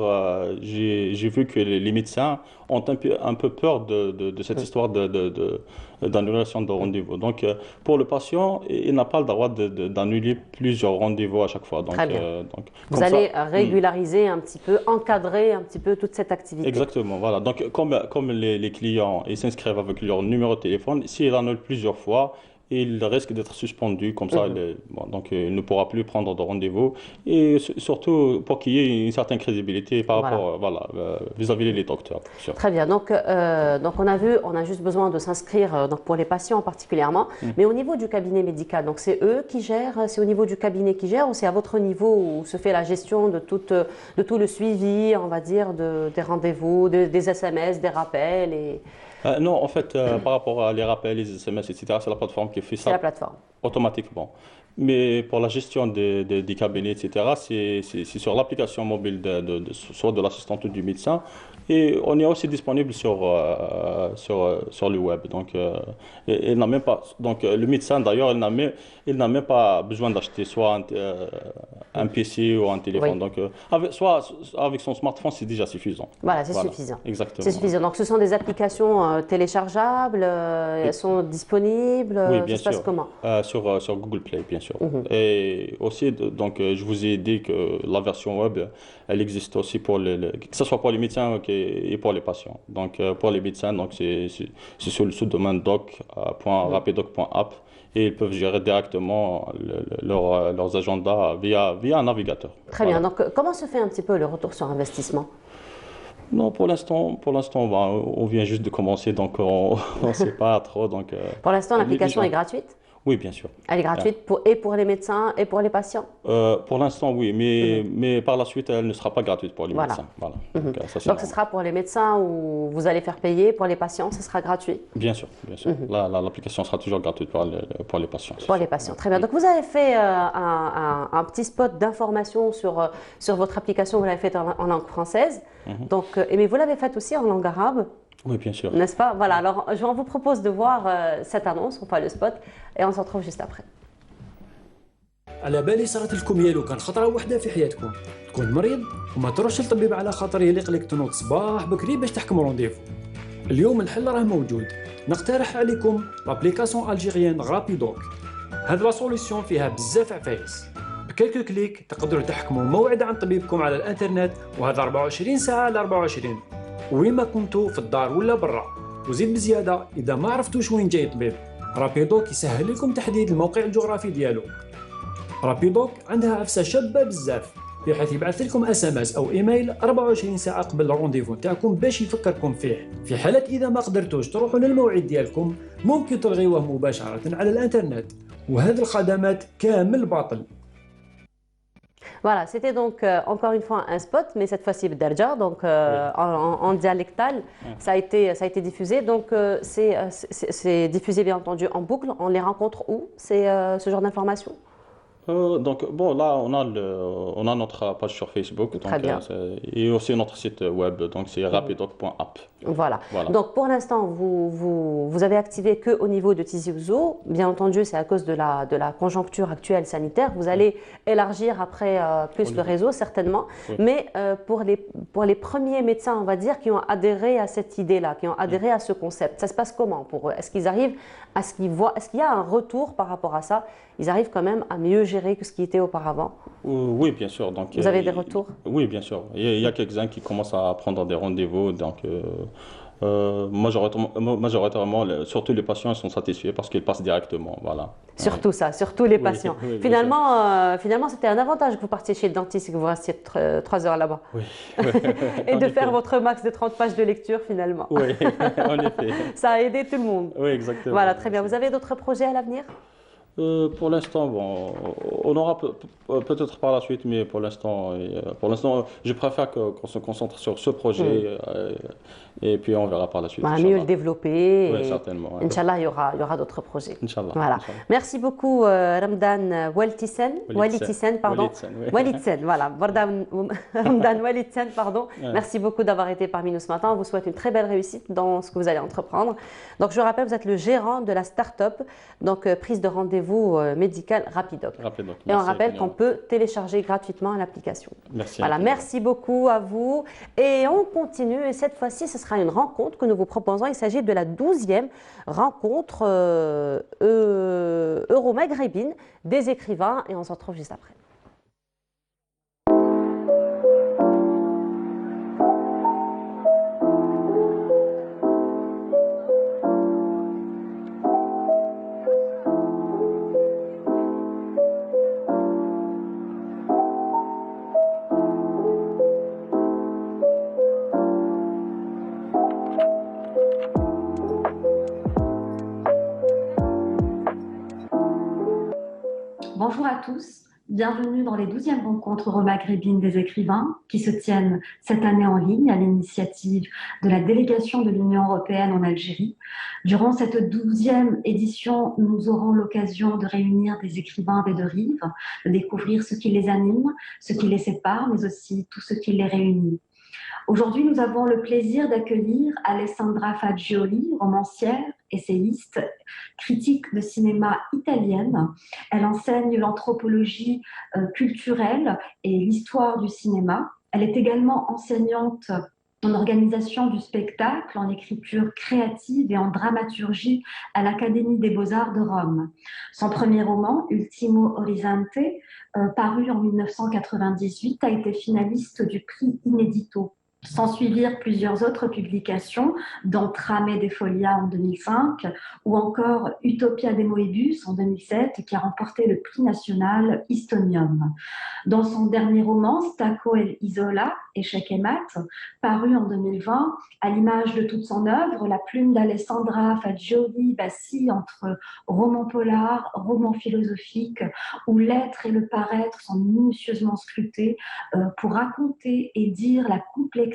Speaker 9: j'ai vu que les médecins ont un peu peur de cette histoire d'annulation de rendez-vous. Donc, pour le patient, il n'a pas le droit d'annuler plusieurs rendez-vous à chaque fois. Donc,
Speaker 3: Très bien.
Speaker 9: Donc,
Speaker 3: Vous allez régulariser un petit peu, encadrer un petit peu toute cette activité.
Speaker 9: Exactement, voilà. Donc, comme les clients ils s'inscrivent avec leur numéro de téléphone, s'ils annulent plusieurs fois, il risque d'être suspendu, comme ça, donc il ne pourra plus prendre de rendez-vous. Et surtout pour qu'il y ait une certaine crédibilité par rapport, vis-à-vis des docteurs.
Speaker 3: Très bien. Donc on a vu, on a juste besoin de s'inscrire donc pour les patients particulièrement. Mais au niveau du cabinet médical, donc c'est eux qui gèrent, c'est au niveau du cabinet qui gère ou c'est à votre niveau où se fait la gestion de tout le suivi, on va dire, des rendez-vous, des SMS, des rappels et...
Speaker 9: Non, en fait, par rapport à les rappels, les SMS, etc., c'est la plateforme qui fait ça.
Speaker 3: C'est la plateforme.
Speaker 9: Automatiquement. Mais pour la gestion des cabinets, etc., c'est sur l'application mobile soit de l'assistante ou du médecin. Et on est aussi disponible sur le web. Donc, il n'a même pas, donc le médecin, d'ailleurs, il n'a même pas besoin d'acheter soit un PC ou un téléphone.
Speaker 3: Oui.
Speaker 9: Donc, soit avec son smartphone, c'est déjà suffisant.
Speaker 3: Voilà, c'est suffisant.
Speaker 9: Exactement.
Speaker 3: C'est suffisant. Donc, ce sont des applications téléchargeables, elles sont disponibles.
Speaker 9: Oui, bien sûr.
Speaker 3: Ça se passe comment?
Speaker 9: Sur Google Play, bien sûr. Et aussi, donc, je vous ai dit que la version web, elle existe aussi que ce soit pour les médecins et pour les patients. Donc, pour les médecins, donc c'est sur le sous-domaine doc.rapidoc.app et ils peuvent gérer directement leurs agendas via un navigateur.
Speaker 3: Très bien. Donc, comment se fait un petit peu le retour sur investissement?
Speaker 9: Non, pour l'instant, on vient juste de commencer, donc on ne sait pas trop. Donc,
Speaker 3: pour l'instant, l'application est gratuite?
Speaker 9: Oui, bien sûr.
Speaker 3: Elle est gratuite pour les médecins et pour les patients?
Speaker 9: Pour l'instant, oui, mais par la suite, elle ne sera pas gratuite pour les médecins. Voilà.
Speaker 3: Donc, ce sera pour les médecins où vous allez faire payer, pour les patients, ce sera gratuit?
Speaker 9: Bien sûr, bien sûr. L'application sera toujours gratuite pour les patients.
Speaker 3: Pour les patients, très bien. Donc, vous avez fait un petit spot d'information sur votre application, vous l'avez fait en langue française, donc, mais vous l'avez fait aussi en langue arabe?
Speaker 9: Oui, bien sûr.
Speaker 3: N'est-ce pas? Voilà, alors je vous propose de voir cette annonce, on fait le spot, et on se retrouve juste après.
Speaker 11: على بالي صارت لكم يالو كان خطره وحده في حياتكم تكون مريض وما تروحش للطبيب على خاطر يليق لك تنوض صباح بكري باش تحكم رونديفو. اليوم الحل راه موجود. نقترح عليكم لابليكاسيون الجيريان رابيدوك. هاد لا سوليسيون فيها بزاف عفايس. بكلكو كليك تقدروا تحكموا موعد عند طبيبكم على الانترنت وهذا 24 ساعه على 24 وين ما كنتوا في الدار ولا برا. وزيد بزياده اذا ما عرفتوش وين جاي الطبيب رابيدوك يسهل لكم تحديد الموقع الجغرافي ديالو. رابيدوك عندها عفسه شابه بزاف بحيث يبعث لكم SMS او ايميل 24 ساعه قبل الرونديفو تاعكم باش يفكركم فيه. في حاله اذا ما قدرتوش تروحوا للموعد ديالكم ممكن تلغيوه مباشره على الانترنت وهذه الخدمات كامل باطل.
Speaker 3: Voilà, c'était donc encore une fois un spot, mais cette fois-ci Darja, donc en dialectal, ça a été diffusé. Donc c'est diffusé bien entendu en boucle. On les rencontre où, ce genre d'informations?
Speaker 9: Donc, bon, là, on a notre page sur Facebook.
Speaker 3: Très bien.
Speaker 9: Et aussi notre site web, donc c'est rapidoc.app.
Speaker 3: Voilà. Donc, pour l'instant, vous avez activé qu'au niveau de Tizi Ouzou. Bien entendu, c'est à cause de la conjoncture actuelle sanitaire. Vous allez élargir après plus le réseau, certainement. Oui. Mais pour les premiers médecins, on va dire, qui ont adhéré à cette idée-là, qui ont adhéré à ce concept, ça se passe comment pour eux? Est-ce qu'ils arrivent à ce qu'ils voient? Est-ce qu'il y a un retour par rapport à ça? Ils arrivent quand même à mieux gérer que ce qui était auparavant?
Speaker 9: Oui, bien sûr. Donc,
Speaker 3: vous avez des retours?
Speaker 9: Oui, bien sûr. Il y a quelques-uns qui commencent à prendre des rendez-vous. Donc, majoritairement, surtout les patients sont satisfaits parce qu'ils passent directement. Voilà.
Speaker 3: Surtout ça, surtout les patients. Oui, finalement, c'était un avantage que vous partiez chez le dentiste et que vous restiez 3 heures là-bas.
Speaker 9: Oui.
Speaker 3: Et de faire votre max de 30 pages de lecture finalement.
Speaker 9: Oui, en effet.
Speaker 3: Ça a aidé tout le monde.
Speaker 9: Oui, exactement.
Speaker 3: Voilà, très bien. Vous avez d'autres projets à l'avenir?
Speaker 9: Pour l'instant, bon, on aura peut-être par la suite, mais pour l'instant, je préfère qu'on se concentre sur ce projet et puis on verra par la suite.
Speaker 3: On va mieux le développer.
Speaker 9: Oui, certainement. Ouais.
Speaker 3: Inch'Allah, il y aura d'autres projets.
Speaker 9: Inch'Allah.
Speaker 3: Voilà.
Speaker 9: Inch'Allah.
Speaker 3: Merci beaucoup, Ramdan Walidsen, pardon. Walidsen, voilà. Ramdan Walidsen, pardon.
Speaker 9: Ouais.
Speaker 3: Merci beaucoup d'avoir été parmi nous ce matin. On vous souhaite une très belle réussite dans ce que vous allez entreprendre. Donc, je rappelle, vous êtes le gérant de la start-up, donc prise de rendez-vous médical Rapidoc. Et on rappelle qu'on peut télécharger gratuitement l'application.
Speaker 9: Merci.
Speaker 3: Voilà, merci beaucoup à vous. Et on continue. Et cette fois-ci, ce sera une rencontre que nous vous proposons. Il s'agit de la 12e rencontre euro-maghrébine des écrivains. Et on se retrouve juste après.
Speaker 12: Bonjour à tous, bienvenue dans les 12e rencontres euro-maghrébines des écrivains qui se tiennent cette année en ligne à l'initiative de la délégation de l'Union européenne en Algérie. Durant cette 12e édition, nous aurons l'occasion de réunir des écrivains des deux rives, de découvrir ce qui les anime, ce qui les sépare, mais aussi tout ce qui les réunit. Aujourd'hui, nous avons le plaisir d'accueillir Alessandra Fagioli, romancière, essayiste, critique de cinéma italienne. Elle enseigne l'anthropologie culturelle et l'histoire du cinéma. Elle est également enseignante en organisation du spectacle, en écriture créative et en dramaturgie à l'Académie des Beaux-Arts de Rome. Son premier roman, Ultimo Orizzonte, paru en 1998, a été finaliste du prix Inedito. S'en suivirent plusieurs autres publications, dont Trame des Folia en 2005 ou encore Utopia des Moebius en 2007, qui a remporté le prix national Histonium. Dans son dernier roman, Stacco e Isola, Échec et mat, paru en 2020, à l'image de toute son œuvre, la plume d'Alessandra Fagioli vacille entre roman polar, roman philosophique, où l'être et le paraître sont minutieusement scrutés pour raconter et dire la complexité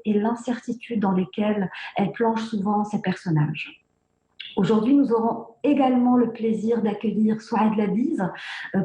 Speaker 12: et l'incertitude dans lesquelles elle plonge souvent ses personnages. Aujourd'hui, nous aurons également le plaisir d'accueillir Souad Labiz,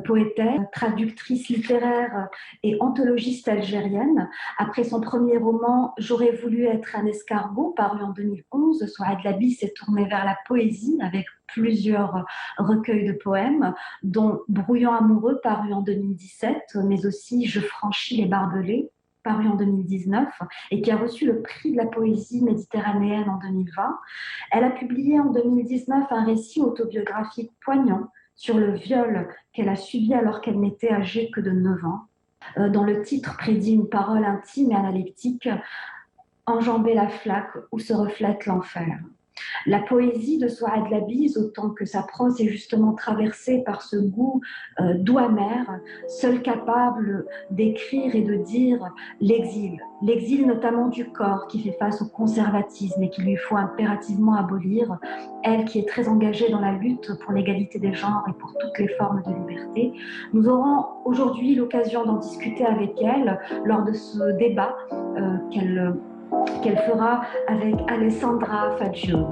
Speaker 12: poétesse, traductrice littéraire et anthologiste algérienne. Après son premier roman « J'aurais voulu être un escargot » paru en 2011, Souad Labiz s'est tournée vers la poésie avec plusieurs recueils de poèmes, dont « Brouillon amoureux » paru en 2017, mais aussi « Je franchis les barbelés » paru en 2019 et qui a reçu le prix de la poésie méditerranéenne en 2020. Elle a publié en 2019 un récit autobiographique poignant sur le viol qu'elle a subi alors qu'elle n'était âgée que de 9 ans, dont le titre prédit une parole intime et analytique, « Enjamber la flaque où se reflète l'enfer ». La poésie de Souad Labiz, autant que sa prose, est justement traversée par ce goût doux amer, seul capable d'écrire et de dire l'exil. L'exil notamment du corps qui fait face au conservatisme et qu'il lui faut impérativement abolir. Elle qui est très engagée dans la lutte pour l'égalité des genres et pour toutes les formes de liberté. Nous aurons aujourd'hui l'occasion d'en discuter avec elle lors de ce débat qu'elle fera avec Alessandra Fagioli.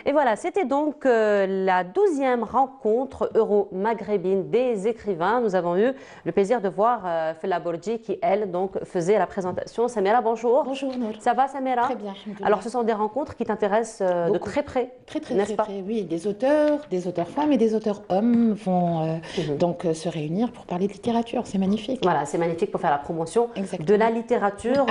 Speaker 3: Et voilà, c'était donc la 12e rencontre euro-maghrébine des écrivains. Nous avons eu le plaisir de voir Fela Borji qui, elle, donc, faisait la présentation. Samira, bonjour.
Speaker 13: Bonjour, Nour.
Speaker 3: Ça va, Samira?
Speaker 13: Très bien.
Speaker 3: Alors, ce sont des rencontres qui t'intéressent de très près, n'est-ce pas?
Speaker 13: Oui, des auteurs femmes et des auteurs hommes vont donc se réunir pour parler de littérature. C'est magnifique.
Speaker 3: Voilà, c'est magnifique pour faire la promotion de la littérature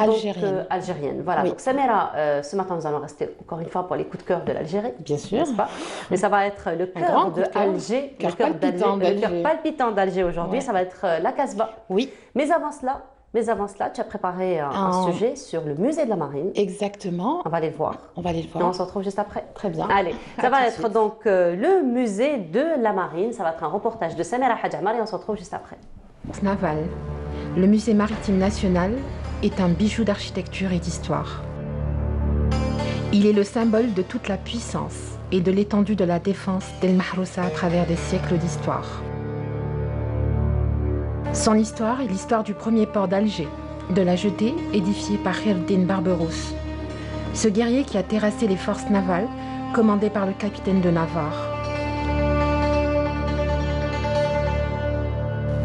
Speaker 3: algérienne. Voilà, donc Samira, ce matin, nous allons rester encore une fois pour les coups de cœur de l'Algérie.
Speaker 13: Bien sûr.
Speaker 3: Pas. Mais ça va être le cœur d'Alger, le cœur palpitant d'Alger aujourd'hui. Ouais. Ça va être la Casbah.
Speaker 13: Oui.
Speaker 3: Mais avant cela, tu as préparé un sujet sur le musée de la Marine.
Speaker 13: Exactement.
Speaker 3: On va aller le voir.
Speaker 13: On va aller le voir.
Speaker 3: Et on se retrouve juste après.
Speaker 13: Très bien.
Speaker 3: Allez, ça va être donc le musée de la Marine. Ça va être un reportage de Samira Hadjamar et on se retrouve juste après.
Speaker 14: Naval, le musée maritime national, est un bijou d'architecture et d'histoire. Il est le symbole de toute la puissance et de l'étendue de la défense d'El Mahrousa à travers des siècles d'histoire. Son histoire est l'histoire du premier port d'Alger, de la jetée édifiée par Khaireddin Barberousse, ce guerrier qui a terrassé les forces navales commandées par le capitaine de Navarre.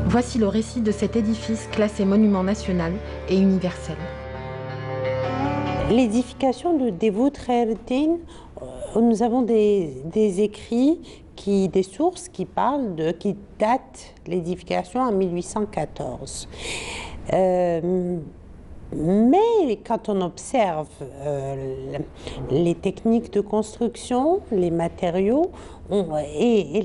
Speaker 14: Voici le récit de cet édifice classé monument national et universel.
Speaker 15: L'édification des voûtes Khaireddin, nous avons des écrits, des sources qui datent l'édification en 1814. Mais quand on observe les techniques de construction, les matériaux et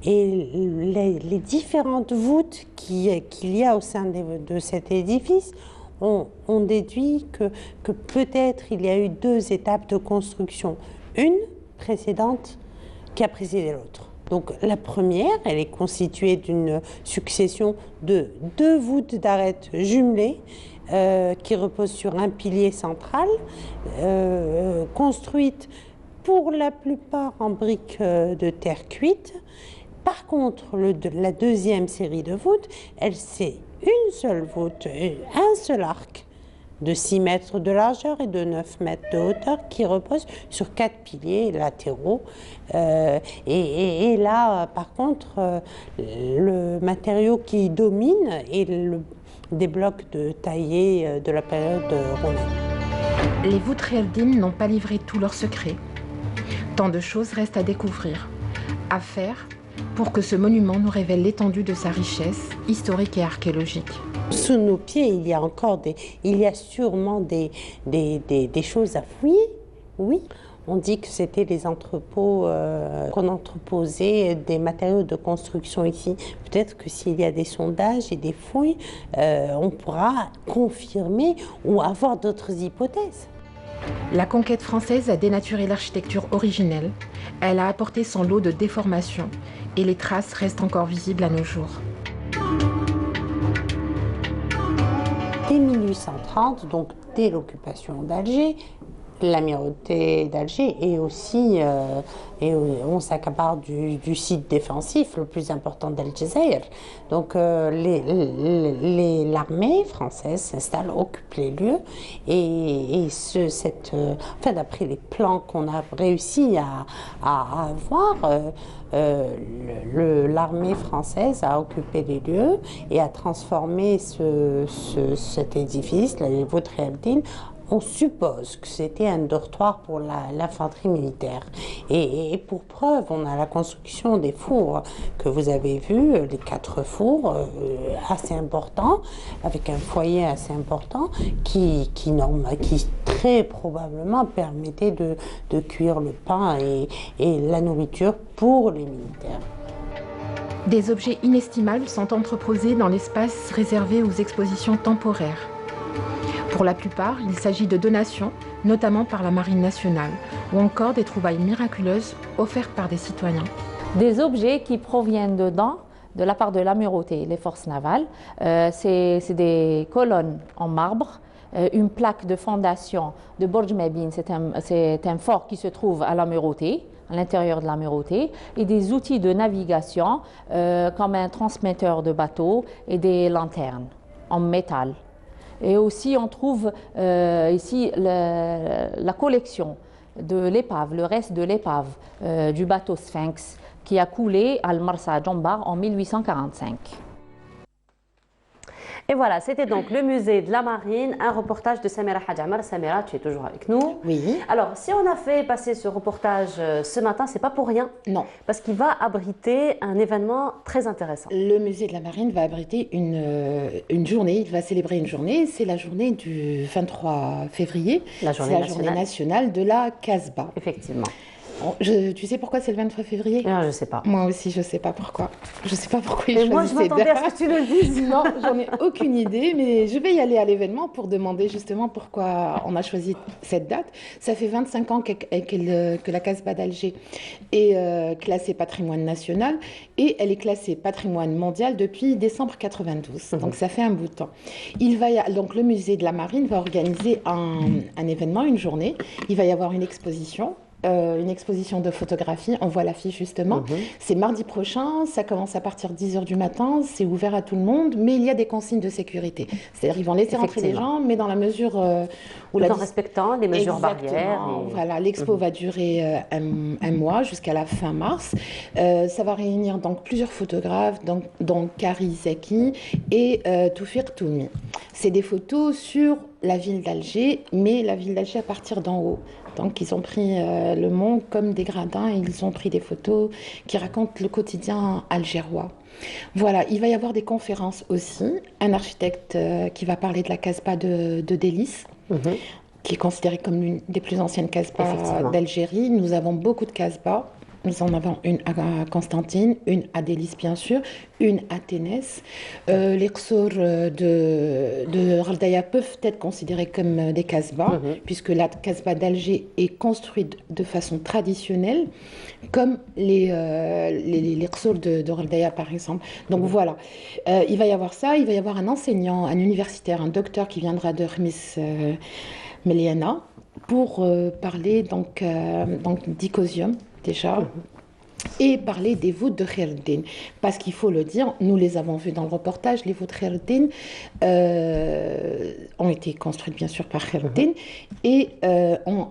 Speaker 15: les différentes voûtes qu'il y a au sein de cet édifice, on déduit que peut-être il y a eu 2 étapes de construction. Une précédente qui a précédé l'autre. Donc la première, elle est constituée d'une succession de 2 voûtes d'arêtes jumelées qui reposent sur un pilier central, construites pour la plupart en briques de terre cuite. Par contre, la deuxième série de voûtes, c'est une seule voûte, un seul arc de 6 mètres de largeur et de 9 mètres de hauteur qui repose sur 4 piliers latéraux. Et là, par contre, le matériau qui domine est des blocs taillés de la période romaine.
Speaker 14: Les voûtes Khaireddin n'ont pas livré tous leurs secrets. Tant de choses restent à découvrir, à faire, pour que ce monument nous révèle l'étendue de sa richesse historique et archéologique.
Speaker 15: Sous nos pieds, il y a sûrement des choses à fouiller, oui. On dit que c'était les entrepôts, qu'on entreposait des matériaux de construction ici. Peut-être que s'il y a des sondages et des fouilles, on pourra confirmer ou avoir d'autres hypothèses.
Speaker 14: La conquête française a dénaturé l'architecture originelle. Elle a apporté son lot de déformations et les traces restent encore visibles à nos jours.
Speaker 15: Dès 1830, donc dès l'occupation d'Alger, l'amirauté d'Alger est aussi, on s'accapare du site défensif le plus important d'El Jazeera. Donc l'armée française s'installe, occupe les lieux d'après les plans qu'on a réussi à avoir, l'armée française a occupé les lieux et a transformé cet édifice, les voûtes Khaireddin. On suppose que c'était un dortoir pour l'infanterie militaire. Et pour preuve, on a la construction des fours que vous avez vus, les 4 fours assez importants, avec un foyer assez important qui très probablement permettait de cuire le pain et la nourriture pour les militaires.
Speaker 14: Des objets inestimables sont entreposés dans l'espace réservé aux expositions temporaires. Pour la plupart, il s'agit de donations, notamment par la Marine nationale, ou encore des trouvailles miraculeuses offertes par des citoyens.
Speaker 16: Des objets qui proviennent de la part de l'amirauté, les forces navales, c'est des colonnes en marbre, une plaque de fondation de Borj Mabin, c'est un fort qui se trouve à l'amirauté, à l'intérieur de l'amirauté, et des outils de navigation comme un transmetteur de bateaux et des lanternes en métal. Et aussi, on trouve ici la collection de l'épave, le reste de l'épave du bateau Sphinx qui a coulé à Al-Marsa Djambar en 1845.
Speaker 3: Et voilà, c'était donc le musée de la Marine, un reportage de Samira Hadjamar. Samira, tu es toujours avec nous.
Speaker 13: Oui.
Speaker 3: Alors, si on a fait passer ce reportage ce matin, c'est pas pour rien.
Speaker 13: Non.
Speaker 3: Parce qu'il va abriter un événement très intéressant.
Speaker 13: Le musée de la Marine va abriter une journée, il va célébrer une journée, c'est la journée du 23 février.
Speaker 3: La journée
Speaker 13: journée nationale de la Casbah.
Speaker 3: Effectivement.
Speaker 13: Tu sais pourquoi c'est le 23 février?
Speaker 3: Je ne sais pas.
Speaker 13: Moi aussi, je ne sais pas pourquoi. Je ne sais pas pourquoi ils
Speaker 3: Et moi, je m'attendais à ce que tu le dises.
Speaker 13: Non, j'en ai aucune idée, mais je vais y aller à l'événement pour demander justement pourquoi on a choisi cette date. Ça fait 25 ans que la Casbah d'Alger est classée patrimoine national et elle est classée patrimoine mondial depuis décembre 92. Donc ça fait un bout de temps. Donc le musée de la Marine va organiser un événement, une journée. Il va y avoir une exposition de photographie. On voit l'affiche justement. C'est mardi prochain, ça commence à partir de 10h du matin, c'est ouvert à tout le monde, mais il y a des consignes de sécurité. C'est-à-dire qu'ils vont laisser rentrer les gens, mais dans la mesure où
Speaker 3: en respectant les mesures barrières.
Speaker 13: Voilà, l'expo va durer un mois jusqu'à la fin mars. Ça va réunir donc plusieurs photographes, dont Kari Zaki et Toufir Toumi. C'est des photos sur la ville d'Alger, mais la ville d'Alger à partir d'en haut. Donc ils ont pris le monde comme des gradins et ils ont pris des photos qui racontent le quotidien algérois. Voilà, il va y avoir des conférences aussi. Un architecte qui va parler de la Casbah de Délice, qui est considérée comme l'une des plus anciennes Casbahs d'Algérie. Nous avons beaucoup de Casbahs. Nous en avons une à Constantine, une à Délice bien sûr, une à Ténès. Les qsours de Ghaldaya peuvent être considérés comme des Casbahs, puisque la Casbah d'Alger est construite de façon traditionnelle, comme les qsours de Ghaldaya par exemple. Donc voilà, il va y avoir ça, il va y avoir un enseignant, un universitaire, un docteur qui viendra de Khmis Meliana pour parler donc d'Icosium déjà, et parler des voûtes de Khaireddin. Parce qu'il faut le dire, nous les avons vus dans le reportage, les voûtes de Khaireddin ont été construites bien sûr par Khaireddin, et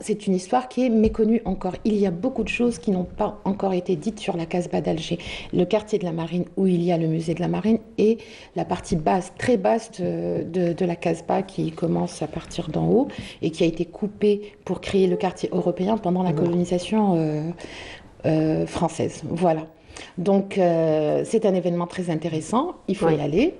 Speaker 13: c'est une histoire qui est méconnue encore. Il y a beaucoup de choses qui n'ont pas encore été dites sur la Casbah d'Alger. Le quartier de la Marine, où il y a le musée de la Marine, et la partie basse, très basse de la Casbah, qui commence à partir d'en haut, et qui a été coupée pour créer le quartier européen pendant la colonisation française. Voilà. Donc, c'est un événement très intéressant. Il faut y aller.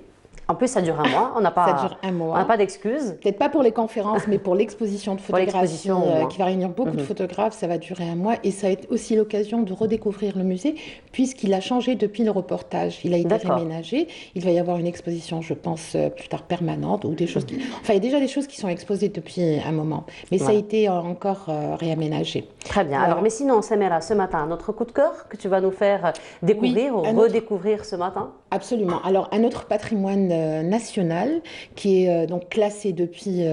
Speaker 3: En plus, ça dure un mois. On n'a pas,
Speaker 13: ça dure un mois.
Speaker 3: On n'a pas d'excuses.
Speaker 13: Peut-être pas pour les conférences, mais pour l'exposition de photographie qui va réunir beaucoup de photographes, ça va durer un mois. Et ça va être aussi l'occasion de redécouvrir le musée, puisqu'il a changé depuis le reportage. Il a été réménagé. Il va y avoir une exposition, je pense, plus tard permanente, ou des choses qui... Enfin, il y a déjà des choses qui sont exposées depuis un moment. Mais ça a été encore réaménagé.
Speaker 3: Très bien. Alors, mais sinon, Samira, ce matin, notre coup de cœur que tu vas nous faire découvrir ou redécouvrir ce matin?
Speaker 13: Absolument. Alors, un autre patrimoine national qui est donc classé depuis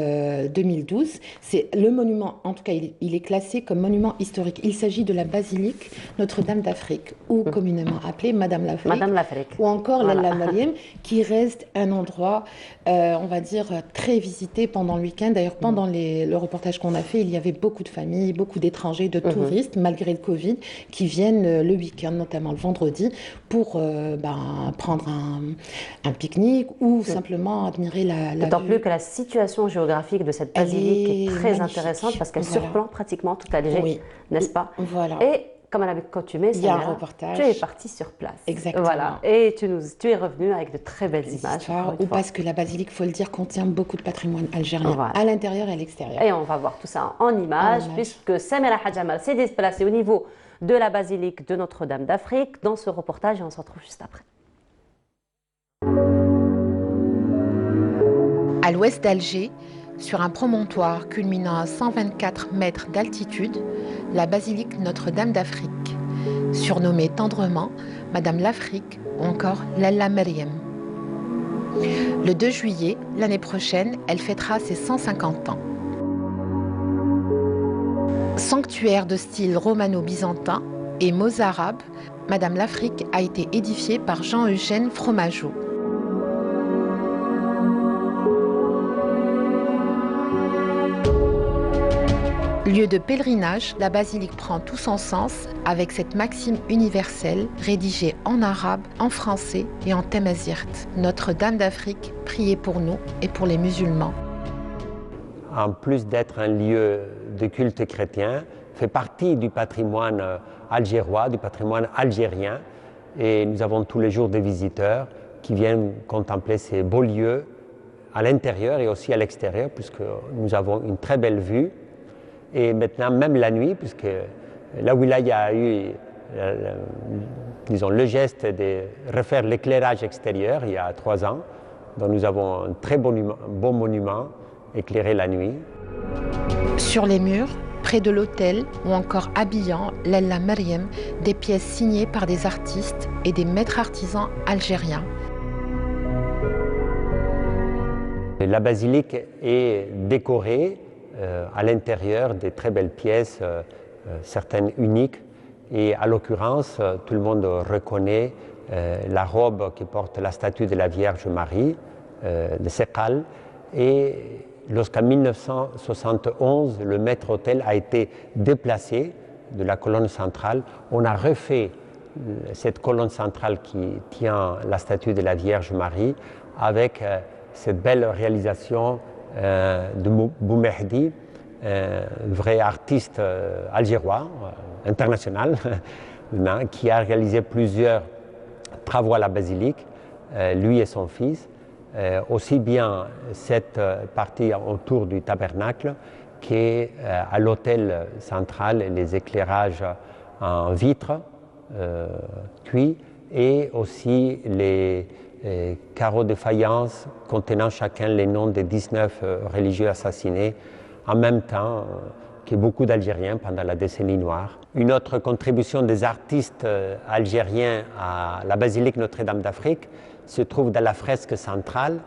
Speaker 13: 2012. C'est le monument, en tout cas il est classé comme monument historique. Il s'agit de la basilique Notre-Dame d'Afrique, ou communément appelée Madame l'Afrique, ou encore Lalla Mariam, qui reste un endroit, on va dire, très visité pendant le week-end. D'ailleurs, pendant le reportage qu'on a fait, il y avait beaucoup de familles, beaucoup d'étrangers, de touristes, malgré le Covid, qui viennent le week-end, notamment le vendredi, pour prendre un pique-nique ou simplement admirer la
Speaker 3: D'autant
Speaker 13: vue.
Speaker 3: plus que la situation géographique de cette basilique est très intéressante parce qu'elle surplombe pratiquement toute Alger, n'est-ce pas?
Speaker 13: Voilà.
Speaker 3: Et comme à l'accoutumée,
Speaker 13: il y a un reportage.
Speaker 3: Tu es partie sur place.
Speaker 13: Exactement.
Speaker 3: Voilà. Et tu es revenue avec de très belles images.
Speaker 13: Ou parce que la basilique, il faut le dire, contient beaucoup de patrimoine algérien, à l'intérieur et à l'extérieur.
Speaker 3: Et on va voir tout ça en images, puisque Samira Hadjamal s'est déplacée au niveau de la basilique de Notre-Dame d'Afrique dans ce reportage et on se retrouve juste après.
Speaker 14: À l'ouest d'Alger, sur un promontoire culminant à 124 mètres d'altitude, la basilique Notre-Dame d'Afrique, surnommée tendrement Madame l'Afrique ou encore Lalla Mariam. Le 2 juillet, l'année prochaine, elle fêtera ses 150 ans. Sanctuaire de style romano-byzantin et mozarabe, Madame l'Afrique a été édifiée par Jean-Eugène Fromageau. Lieu de pèlerinage, la basilique prend tout son sens avec cette maxime universelle rédigée en arabe, en français et en tamazight. Notre-Dame d'Afrique, priez pour nous et pour les musulmans.
Speaker 17: En plus d'être un lieu de culte chrétien, fait partie du patrimoine algérois, du patrimoine algérien. Et nous avons tous les jours des visiteurs qui viennent contempler ces beaux lieux à l'intérieur et aussi à l'extérieur, puisque nous avons une très belle vue. Et maintenant, même la nuit, puisque là où il y a eu, disons, le geste de refaire l'éclairage extérieur il y a 3 ans, donc nous avons un très bon monument éclairé la nuit.
Speaker 14: Sur les murs, près de l'autel ou encore habillant l'Ella Meriem, des pièces signées par des artistes et des maîtres artisans algériens.
Speaker 17: La basilique est décorée à l'intérieur de très belles pièces, certaines uniques, et à l'occurrence, tout le monde reconnaît la robe que porte la statue de la Vierge Marie, de Sekal, et lorsqu'en 1971, le maître-autel a été déplacé de la colonne centrale, on a refait cette colonne centrale qui tient la statue de la Vierge Marie avec cette belle réalisation de Boumehdi, vrai artiste algérois, international, qui a réalisé plusieurs travaux à la basilique, lui et son fils. Aussi bien cette partie autour du tabernacle qu'à l'autel central, les éclairages en vitre cuit et aussi les carreaux de faïence contenant chacun les noms des 19 religieux assassinés en même temps que beaucoup d'Algériens pendant la décennie noire. Une autre contribution des artistes algériens à la basilique Notre-Dame d'Afrique se trouve dans la fresque centrale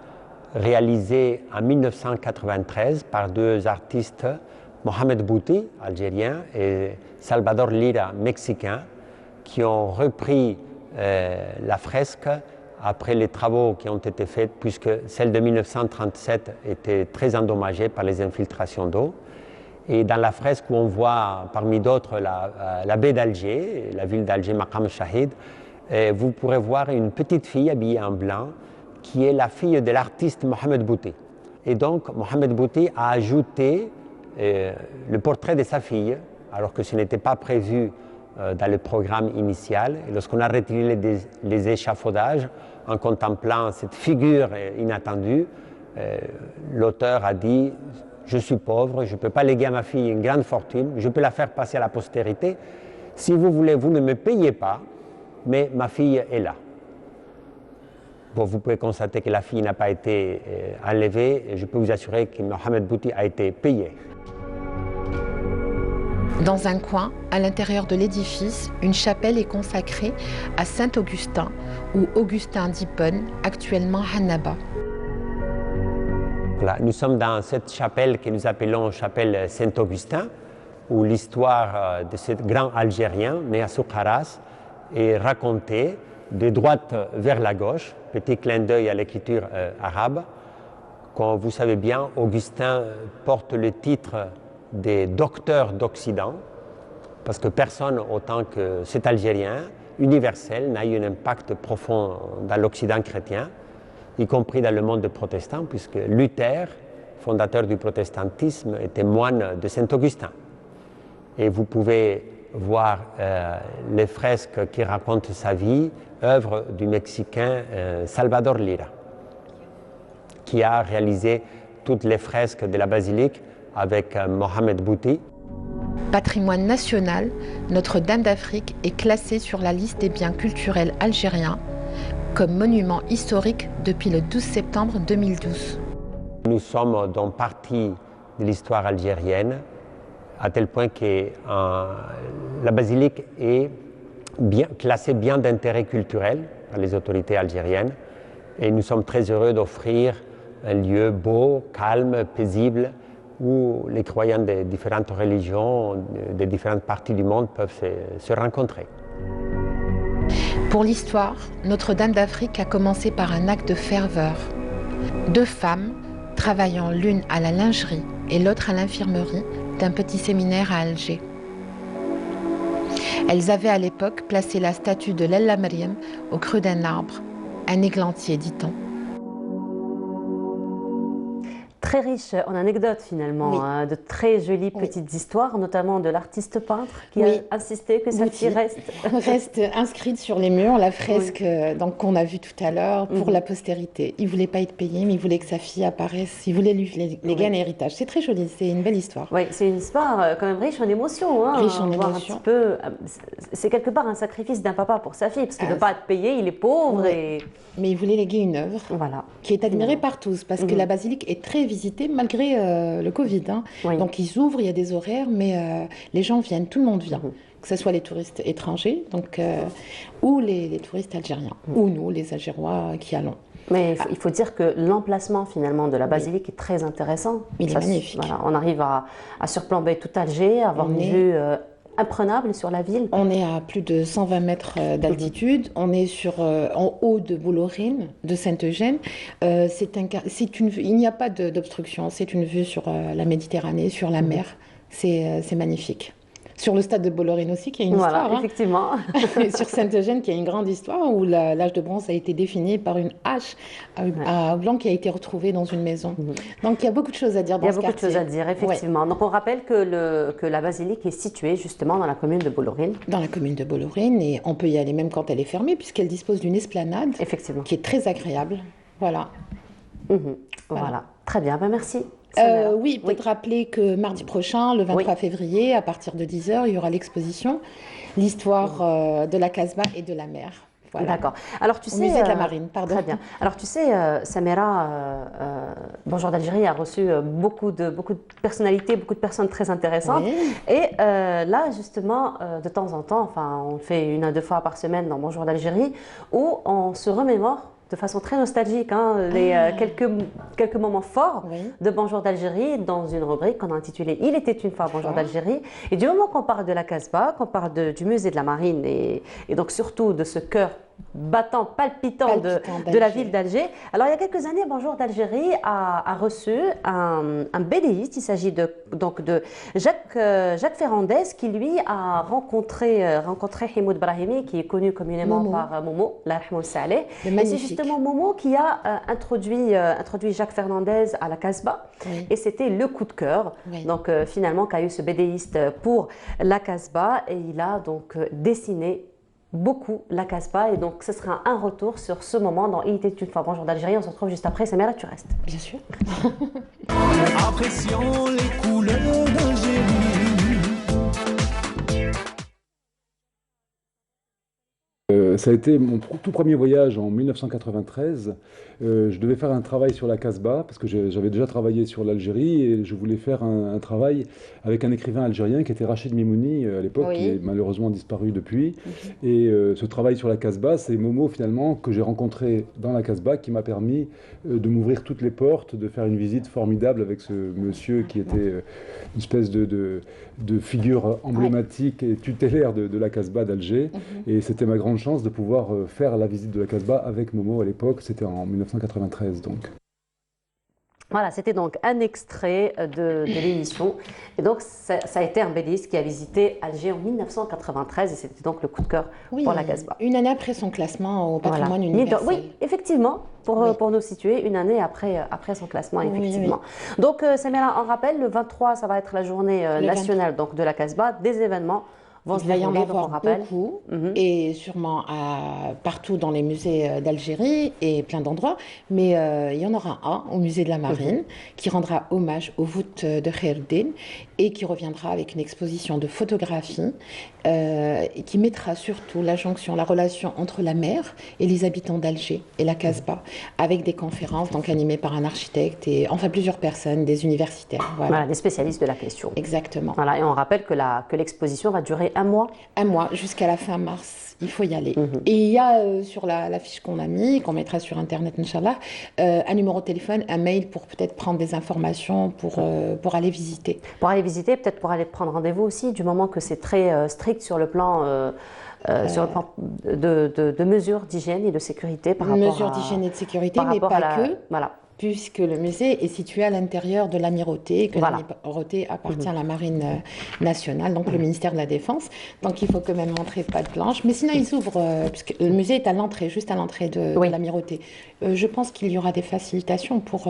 Speaker 17: réalisée en 1993 par 2 artistes, Mohamed Bouti, algérien, et Salvador Lira, mexicain, qui ont repris la fresque après les travaux qui ont été faits, puisque celle de 1937 était très endommagée par les infiltrations d'eau. Et dans la fresque où on voit parmi d'autres la baie d'Alger, la ville d'Alger, Maqam Shahid, vous pourrez voir une petite fille habillée en blanc qui est la fille de l'artiste Mohamed Bouti. Et donc Mohamed Bouti a ajouté le portrait de sa fille, alors que ce n'était pas prévu dans le programme initial. Et lorsqu'on a retiré les échafaudages, en contemplant cette figure inattendue, l'auteur a dit « Je suis pauvre, je ne peux pas léguer à ma fille une grande fortune, je peux la faire passer à la postérité. Si vous voulez, vous ne me payez pas, mais ma fille est là. » Bon, vous pouvez constater que la fille n'a pas été enlevée, et je peux vous assurer que Mohamed Bouti a été payé.
Speaker 14: Dans un coin, à l'intérieur de l'édifice, une chapelle est consacrée à Saint-Augustin ou Augustin d'Hippone, actuellement Hannaba.
Speaker 17: Voilà, nous sommes dans cette chapelle que nous appelons chapelle Saint-Augustin, où l'histoire de ce grand Algérien né à Soukaras est racontée de droite vers la gauche, petit clin d'œil à l'écriture arabe. Comme vous savez bien, Augustin porte le titre des docteurs d'Occident, parce que personne autant que cet Algérien universel n'a eu un impact profond dans l'Occident chrétien, y compris dans le monde protestant, puisque Luther, fondateur du protestantisme, était moine de Saint-Augustin. Et vous pouvez voir les fresques qui racontent sa vie, œuvre du Mexicain Salvador Lira, qui a réalisé toutes les fresques de la basilique avec Mohamed Bouti.
Speaker 14: Patrimoine national, Notre-Dame d'Afrique est classée sur la liste des biens culturels algériens comme monument historique depuis le 12 septembre 2012.
Speaker 17: Nous sommes dans partie de l'histoire algérienne, à tel point que la basilique est classée bien d'intérêt culturel par les autorités algériennes, et nous sommes très heureux d'offrir un lieu beau, calme, paisible, où les croyants des différentes religions, des différentes parties du monde peuvent se rencontrer.
Speaker 14: Pour l'histoire, Notre-Dame d'Afrique a commencé par un acte de ferveur. 2 femmes, travaillant l'une à la lingerie et l'autre à l'infirmerie d'un petit séminaire à Alger. Elles avaient à l'époque placé la statue de l'Ella Meriem au creux d'un arbre, un églantier, dit-on.
Speaker 3: très riche en anecdotes finalement, hein, de très jolies petites histoires, notamment de l'artiste peintre qui a insisté que sa fille
Speaker 13: reste inscrite sur les murs, la fresque donc qu'on a vue tout à l'heure pour la postérité. Il voulait pas être payé, mais il voulait que sa fille apparaisse, il voulait lui léguer un héritage. C'est très joli, c'est une belle histoire.
Speaker 3: Oui, c'est une histoire quand même riche en émotions. Hein,
Speaker 13: riche en émotions.
Speaker 3: C'est quelque part un sacrifice d'un papa pour sa fille, parce qu'il ne veut pas être payé, il est pauvre.
Speaker 13: Mais il voulait léguer une œuvre qui est admirée par tous, parce que la basilique est très visitée malgré le Covid. Hein. Donc ils ouvrent, il y a des horaires, mais les gens viennent, tout le monde vient. Que ce soit les touristes étrangers ou les touristes algériens, ou nous, les Algérois qui allons.
Speaker 3: Mais il faut dire que l'emplacement finalement de la basilique est très intéressant.
Speaker 13: Il est magnifique.
Speaker 3: Voilà, on arrive à surplomber tout Alger, à avoir une vue imprenable sur la ville.
Speaker 13: On est à plus de 120 mètres d'altitude. On est en haut de Boulorine, de Saint-Eugène. Il n'y a pas d'obstruction. C'est une vue sur la Méditerranée, sur la mer. C'est magnifique. Sur le stade de Bollorène aussi, qui a une histoire.
Speaker 3: Effectivement.
Speaker 13: Sur Saint-Eugène, qui a une grande histoire, où l'âge de bronze a été défini par une hache à blanc qui a été retrouvée dans une maison. Donc il y a beaucoup de choses à dire dans ce quartier.
Speaker 3: Il y a beaucoup de choses à dire, effectivement. Donc on rappelle que la basilique est située justement dans la commune de Bollorène.
Speaker 13: Dans la commune de Bollorène, et on peut y aller même quand elle est fermée, puisqu'elle dispose d'une esplanade qui est très agréable. Voilà.
Speaker 3: Voilà. Très bien, merci.
Speaker 13: Oui, peut-être rappeler que mardi prochain, le 23 février, à partir de 10h, il y aura l'exposition L'histoire de la Casbah et de la mer. Voilà.
Speaker 3: D'accord. Alors tu sais,
Speaker 13: au musée de la Marine, pardon.
Speaker 3: Très bien. Alors tu sais, Samira, Bonjour d'Algérie a reçu beaucoup de personnalités, beaucoup de personnes très intéressantes. Et là, justement, de temps en temps, enfin, on fait 1 à 2 fois par semaine dans Bonjour d'Algérie, où on se remémore de façon très nostalgique, les quelques moments forts de Bonjour d'Algérie dans une rubrique qu'on a intitulée Il était une fois Bonjour d'Algérie. Et du moment qu'on parle de la Casbah, qu'on parle du musée de la Marine et donc surtout de ce cœur battant, palpitant de la ville d'Alger. Alors il y a quelques années, Bonjour d'Algérie a reçu un BDiste, il s'agit donc de Jacques Ferrandez, qui lui a rencontré Himoud Brahimi, qui est connu communément par Momo, l'arham saleh. Et c'est justement Momo qui a introduit Jacques Ferrandez à la Casbah. Et c'était le coup de cœur, donc finalement qu'a eu ce BDiste pour la Casbah, et il a donc dessiné beaucoup la Casbah, et donc ce sera un retour sur ce moment dans Il était une fois Bonjour d'Algérie. On se retrouve juste après. Samira, tu restes.
Speaker 13: Bien sûr.
Speaker 2: Apprécions les couleurs d'Algérie.
Speaker 18: Ça a été mon tout premier voyage en 1993. Je devais faire un travail sur la Casbah parce que j'avais déjà travaillé sur l'Algérie, et je voulais faire un travail avec un écrivain algérien qui était Rachid Mimouni à l'époque, qui est malheureusement disparu depuis. Et ce travail sur la Casbah, c'est Momo finalement que j'ai rencontré dans la Casbah qui m'a permis de m'ouvrir toutes les portes, de faire une visite formidable avec ce monsieur qui était une espèce de figure emblématique et tutélaire de la Casbah d'Alger. Et c'était ma grande chance de pouvoir faire la visite de la Casbah avec Momo à l'époque. C'était en 1993 donc.
Speaker 3: Voilà, c'était donc un extrait de l'émission. Et donc, ça a été un BDiste qui a visité Alger en 1993, et c'était donc le coup de cœur pour la Casbah.
Speaker 13: Une année après son classement au patrimoine universel.
Speaker 3: Oui, effectivement, pour nous situer, une année après son classement, effectivement. Donc, Samira, on rappelle, le 23, ça va être la journée nationale donc, de la Casbah, des événements.
Speaker 13: Il va y en avoir beaucoup, et sûrement partout dans les musées d'Algérie et plein d'endroits, mais il y en aura un au musée de la Marine qui rendra hommage aux voûtes de Khaireddin et qui reviendra avec une exposition de photographies qui mettra surtout la jonction, la relation entre la mer et les habitants d'Alger et la Casbah, avec des conférences donc animées par un architecte et enfin plusieurs personnes, des universitaires.
Speaker 3: Voilà, des spécialistes de la question.
Speaker 13: Exactement.
Speaker 3: Voilà, et on rappelle que l'exposition va durer 1 mois.
Speaker 13: 1 mois, jusqu'à la fin mars. Il faut y aller. Et il y a sur la fiche qu'on a mis, qu'on mettra sur Internet, Inch'Allah, un numéro de téléphone, un mail pour peut-être prendre des informations pour aller visiter.
Speaker 3: Pour aller visiter, peut-être pour aller prendre rendez-vous aussi, du moment que c'est très strict sur le plan de mesures d'hygiène et de sécurité par rapport
Speaker 13: mesures d'hygiène et de sécurité, mais pas que.
Speaker 3: Voilà.
Speaker 13: puisque le musée est situé à l'intérieur de l'amirauté, que
Speaker 3: Voilà.
Speaker 13: l'amirauté appartient à la marine nationale, donc le ministère de la Défense. Donc il faut quand même montrer patte blanche. Mais sinon, ils ouvrent, puisque le musée est à l'entrée, juste à l'entrée de l'amirauté. Je pense qu'il y aura des facilitations pour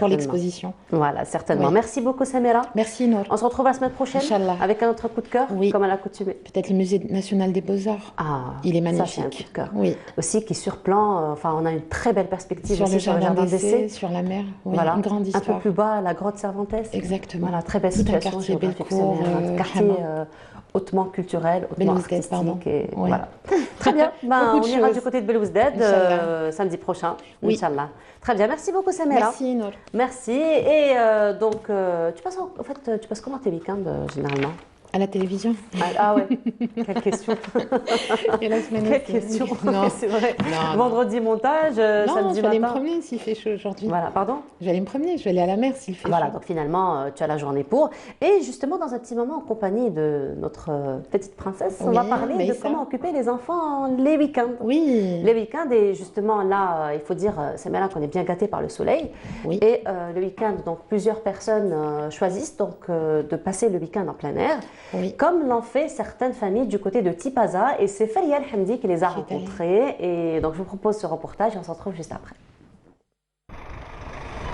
Speaker 13: l'exposition.
Speaker 3: Voilà, certainement. Merci beaucoup, Samira.
Speaker 13: Merci, Nour.
Speaker 3: On se retrouve la semaine prochaine avec un autre coup de cœur, comme à l'accoutumée.
Speaker 13: Peut-être le musée national des Beaux-Arts.
Speaker 3: Ah,
Speaker 13: il est magnifique.
Speaker 3: Ça, c'est un coup de cœur.
Speaker 13: Oui.
Speaker 3: Aussi, qui surplombe, enfin, on a une très belle perspective
Speaker 13: sur
Speaker 3: aussi
Speaker 13: le
Speaker 3: sur le
Speaker 13: jardin
Speaker 3: jardin
Speaker 13: d'essai,
Speaker 3: d'essai.
Speaker 13: sur la mer. Oui,
Speaker 3: Voilà.
Speaker 13: une grande histoire.
Speaker 3: Un peu plus bas, la grotte Cervantes.
Speaker 13: Exactement.
Speaker 3: Voilà, très belle
Speaker 13: Tout un
Speaker 3: situation
Speaker 13: quartier,
Speaker 3: géographique.
Speaker 13: Bellecour,
Speaker 3: C'est un quartier hautement culturel, hautement artistique. Et
Speaker 13: Oui.
Speaker 3: voilà. Très bien. Ben,
Speaker 13: Beaucoup
Speaker 3: on
Speaker 13: de
Speaker 3: ira
Speaker 13: choses.
Speaker 3: du côté de Belouizdad samedi prochain,
Speaker 13: Oui.
Speaker 3: Inch'Allah. Très bien. Merci beaucoup, Samira.
Speaker 13: Merci, Nour.
Speaker 3: Merci. Et donc, tu passes comment tes week-ends généralement?
Speaker 13: À la télévision.
Speaker 3: Ah ouais, quelle question.
Speaker 13: Et la semaine
Speaker 3: Quelle
Speaker 13: aussi.
Speaker 3: question.
Speaker 13: Non.
Speaker 3: C'est vrai.
Speaker 13: Non,
Speaker 3: Vendredi montage,
Speaker 13: non,
Speaker 3: samedi
Speaker 13: je vais aller me
Speaker 3: matin.
Speaker 13: promener s'il fait chaud aujourd'hui.
Speaker 3: Voilà, pardon?
Speaker 13: Je vais aller me promener, je vais aller à la mer s'il fait
Speaker 3: Voilà,
Speaker 13: chaud.
Speaker 3: donc finalement, tu as la journée pour. Et justement, dans un petit moment, en compagnie de notre petite princesse, on va
Speaker 13: Oui,
Speaker 3: parler de
Speaker 13: Maïssa.
Speaker 3: comment occuper les enfants les week-ends.
Speaker 13: Oui.
Speaker 3: Les week-ends, et justement, là, il faut dire, c'est là qu'on est bien gâté par le soleil.
Speaker 13: Oui.
Speaker 3: Et le week-end, donc plusieurs personnes choisissent donc de passer le week-end en plein air, comme l'ont fait certaines familles du côté de Tipaza. Et c'est Faria El-Hamdi qui les a rencontrés. Et donc, je vous propose ce reportage et on se retrouve juste après.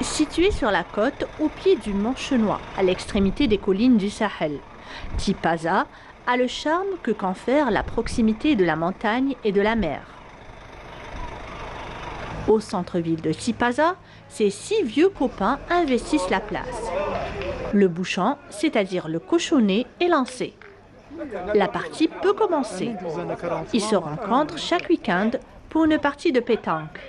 Speaker 19: Situé sur la côte, au pied du mont Chenois, à l'extrémité des collines du Sahel, Tipaza a le charme que confère la proximité de la montagne et de la mer. Au centre-ville de Tipaza, ces 6 vieux copains investissent la place. Le bouchon, c'est-à-dire le cochonnet, est lancé. La partie peut commencer. Ils se rencontrent chaque week-end pour une partie de pétanque.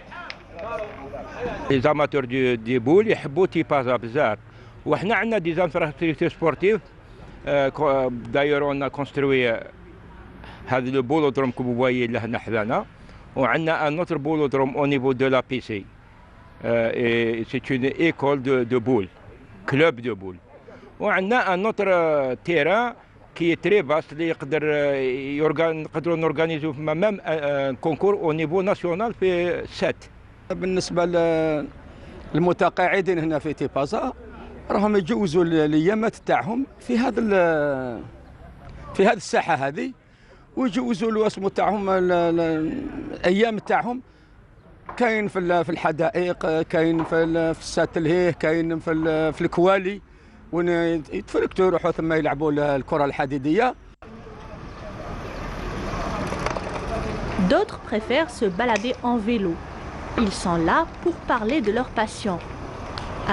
Speaker 20: Les amateurs du boule يحبوا تيبازا بزاف وحنا عندنا دي انفراستركتور سبورتيف داير on a construit هذا لو بولودروم كو فوايي اللي هنا حدانا وعندنا ان اوتر بولودروم او نيفو دو لا بي سي سي اون ايكول دو بول كلوب دو بول وعندنا ان اوتر تيران كي تري باست اللي يقدر نقدروا نورغانيزو ميم كونكور او نيفو ناسيونال في 7.
Speaker 21: بالنسبة للمتقاعدين هنا في تيبازا راهم يجوزوا الايامات تاعهم في هذه الساحة هذه ويجوزوا الواسم تاعهم الايام تاعهم كاين في الحدائق كاين في السات الهيه كاين في الكوالي وين يتفركتوا يروحوا ثم يلعبوا الكرة الحديدية.
Speaker 19: D'autres préfèrent se balader en vélo. Ils sont là pour parler de leur passion,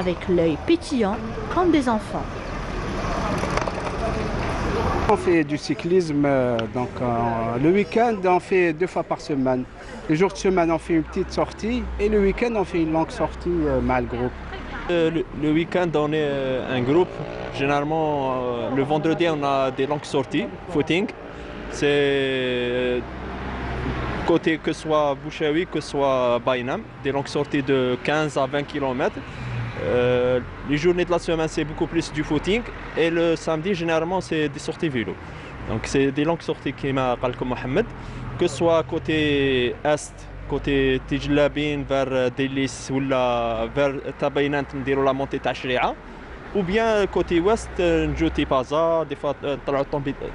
Speaker 19: avec l'œil pétillant comme des enfants.
Speaker 22: On fait du cyclisme, donc le week-end on fait 2 fois par semaine. Les jours de semaine on fait une petite sortie et le week-end on fait une longue sortie avec le groupe.
Speaker 23: Le week-end on est un groupe, généralement le vendredi on a des longues sorties, footing. C'est côté que ce soit Bouchaoui, que ce soit Bainam, des longues sorties de 15 à 20 km. Les journées de la semaine, c'est beaucoup plus du footing. Et le samedi, généralement, c'est des sorties vélo. Donc, c'est des longues sorties qui m'a parlé comme Mohamed, que ce soit côté est, côté Tijlabine, vers Delis ou vers Tabainant, la montée Tachria. Ou bien côté ouest, نجو تيبازا, des fois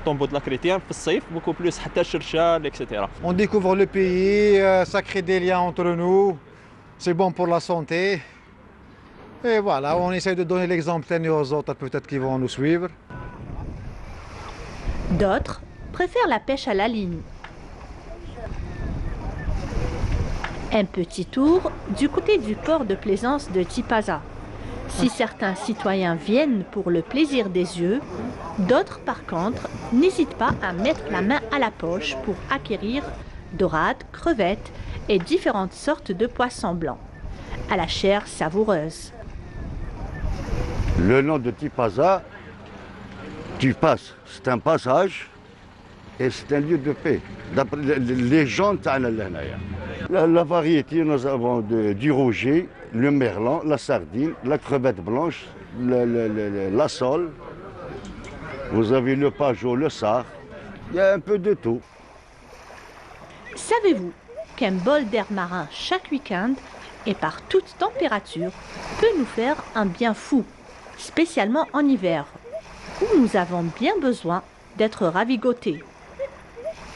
Speaker 23: tombeau de la Chrétienne, في الصيف, beaucoup plus حتى Cherchal, etc.
Speaker 24: On découvre le pays, ça crée des liens entre nous, c'est bon pour la santé. Et voilà, on essaie de donner l'exemple aux autres, peut-être qu'ils vont nous suivre.
Speaker 19: D'autres préfèrent la pêche à la ligne. Un petit tour du côté du port de plaisance de Tipaza. Si certains citoyens viennent pour le plaisir des yeux, d'autres par contre n'hésitent pas à mettre la main à la poche pour acquérir dorades, crevettes et différentes sortes de poissons blancs, à la chair savoureuse.
Speaker 25: Le nom de Tipaza, tu passes, c'est un passage et c'est un lieu de paix. D'après les gens, la variété, nous avons du rouget, le merlan, la sardine, la crevette blanche, la sole. Vous avez le pajot, le sard. Il y a un peu de tout.
Speaker 19: Savez-vous qu'un bol d'air marin chaque week-end et par toute température peut nous faire un bien fou, spécialement en hiver, où nous avons bien besoin d'être ravigotés.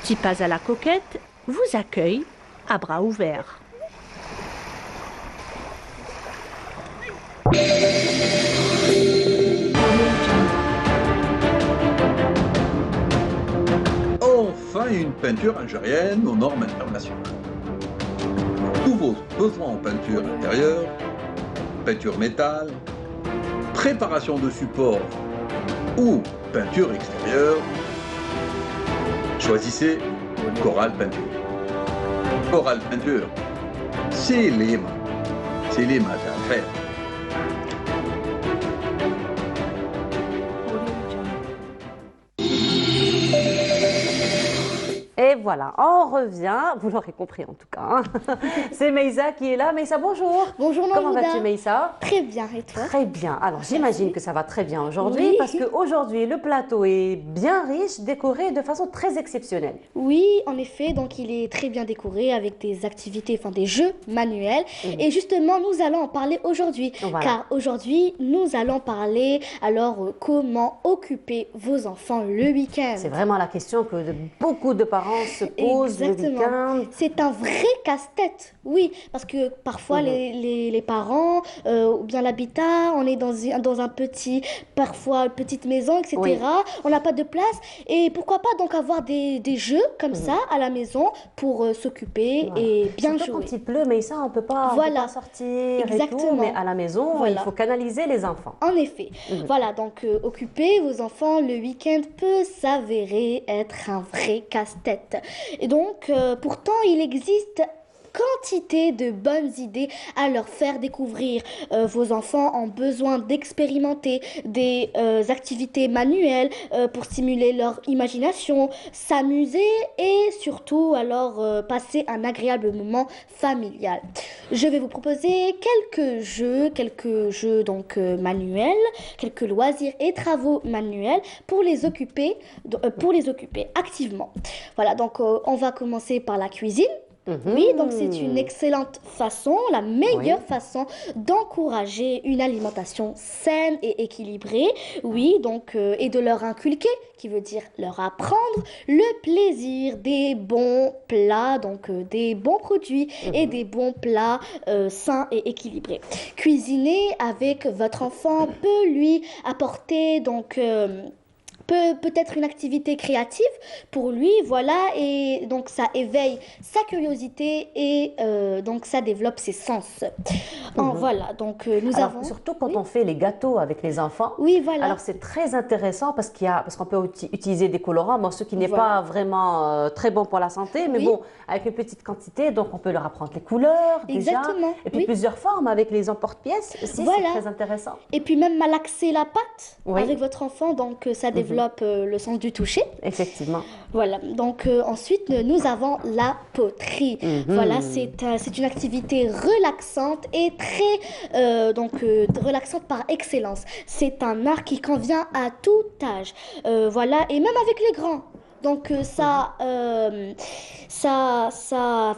Speaker 19: Tipaza la coquette vous accueille à bras ouverts.
Speaker 1: Enfin une peinture algérienne aux normes internationales. Tous vos besoins en peinture intérieure, peinture métal, préparation de support ou peinture extérieure, choisissez Coral Peinture. Coral Peinture, c'est les mains à faire.
Speaker 3: Et voilà, on revient, vous l'aurez compris en tout cas. Hein. C'est Meïssa qui est là. Meïssa, bonjour.
Speaker 4: Bonjour
Speaker 3: Comment
Speaker 4: Mahouda.
Speaker 3: vas-tu Meïssa?
Speaker 4: Très bien, et toi?
Speaker 3: Très bien. Alors j'imagine que ça va très bien aujourd'hui
Speaker 4: Oui.
Speaker 3: parce qu'aujourd'hui le plateau est bien riche, décoré de façon très exceptionnelle.
Speaker 4: Oui, en effet, donc il est très bien décoré avec des activités, enfin des jeux manuels. Et justement, nous allons en parler aujourd'hui.
Speaker 3: Voilà.
Speaker 4: Car aujourd'hui, nous allons parler alors comment occuper vos enfants le week-end.
Speaker 3: C'est vraiment la question que beaucoup de parents se posent le week-end.
Speaker 4: C'est un vrai casse-tête, oui, parce que parfois les parents ou bien l'habitat, on est dans un petit, parfois une petite maison, etc.
Speaker 3: Oui.
Speaker 4: On n'a pas de place et pourquoi pas donc avoir des jeux comme ça à la maison pour s'occuper et bien
Speaker 3: Surtout
Speaker 4: jouer.
Speaker 3: quand il pleut, mais ça on peut pas sortir et tout, mais à la maison il faut canaliser les enfants.
Speaker 4: En effet. Voilà, donc occuper vos enfants le week-end peut s'avérer être un vrai casse-tête. Et donc, pourtant, il existe quantité de bonnes idées à leur faire découvrir. Vos enfants ont besoin d'expérimenter des activités manuelles pour stimuler leur imagination, s'amuser et surtout alors passer un agréable moment familial. Je vais vous proposer quelques jeux donc manuels, quelques loisirs et travaux manuels pour les occuper activement. Voilà, donc on va commencer par la cuisine. Oui, donc c'est une excellente façon, la meilleure façon d'encourager une alimentation saine et équilibrée. Oui, donc et de leur inculquer, qui veut dire leur apprendre le plaisir des bons plats, donc des bons produits et des bons plats sains et équilibrés. Cuisiner avec votre enfant peut lui apporter donc peut-être une activité créative pour lui, voilà, et donc ça éveille sa curiosité et donc ça développe ses sens. Voilà, donc nous avons...
Speaker 3: Surtout quand on fait les gâteaux avec les enfants,
Speaker 4: oui, voilà.
Speaker 3: Alors c'est très intéressant parce qu'on peut utiliser des colorants, bon, ce qui n'est pas vraiment très bon pour la santé, mais bon, avec une petite quantité, donc on peut leur apprendre les couleurs déjà.
Speaker 4: Exactement.
Speaker 3: Et puis plusieurs formes avec les emporte-pièces aussi, c'est très intéressant.
Speaker 4: Et puis même malaxer la pâte avec votre enfant, donc ça développe le sens du toucher.
Speaker 3: Effectivement.
Speaker 4: Voilà, donc ensuite nous avons la poterie. Voilà, c'est une activité relaxante et très relaxante par excellence. C'est un art qui convient à tout âge. Voilà, et même avec les grands. Donc ça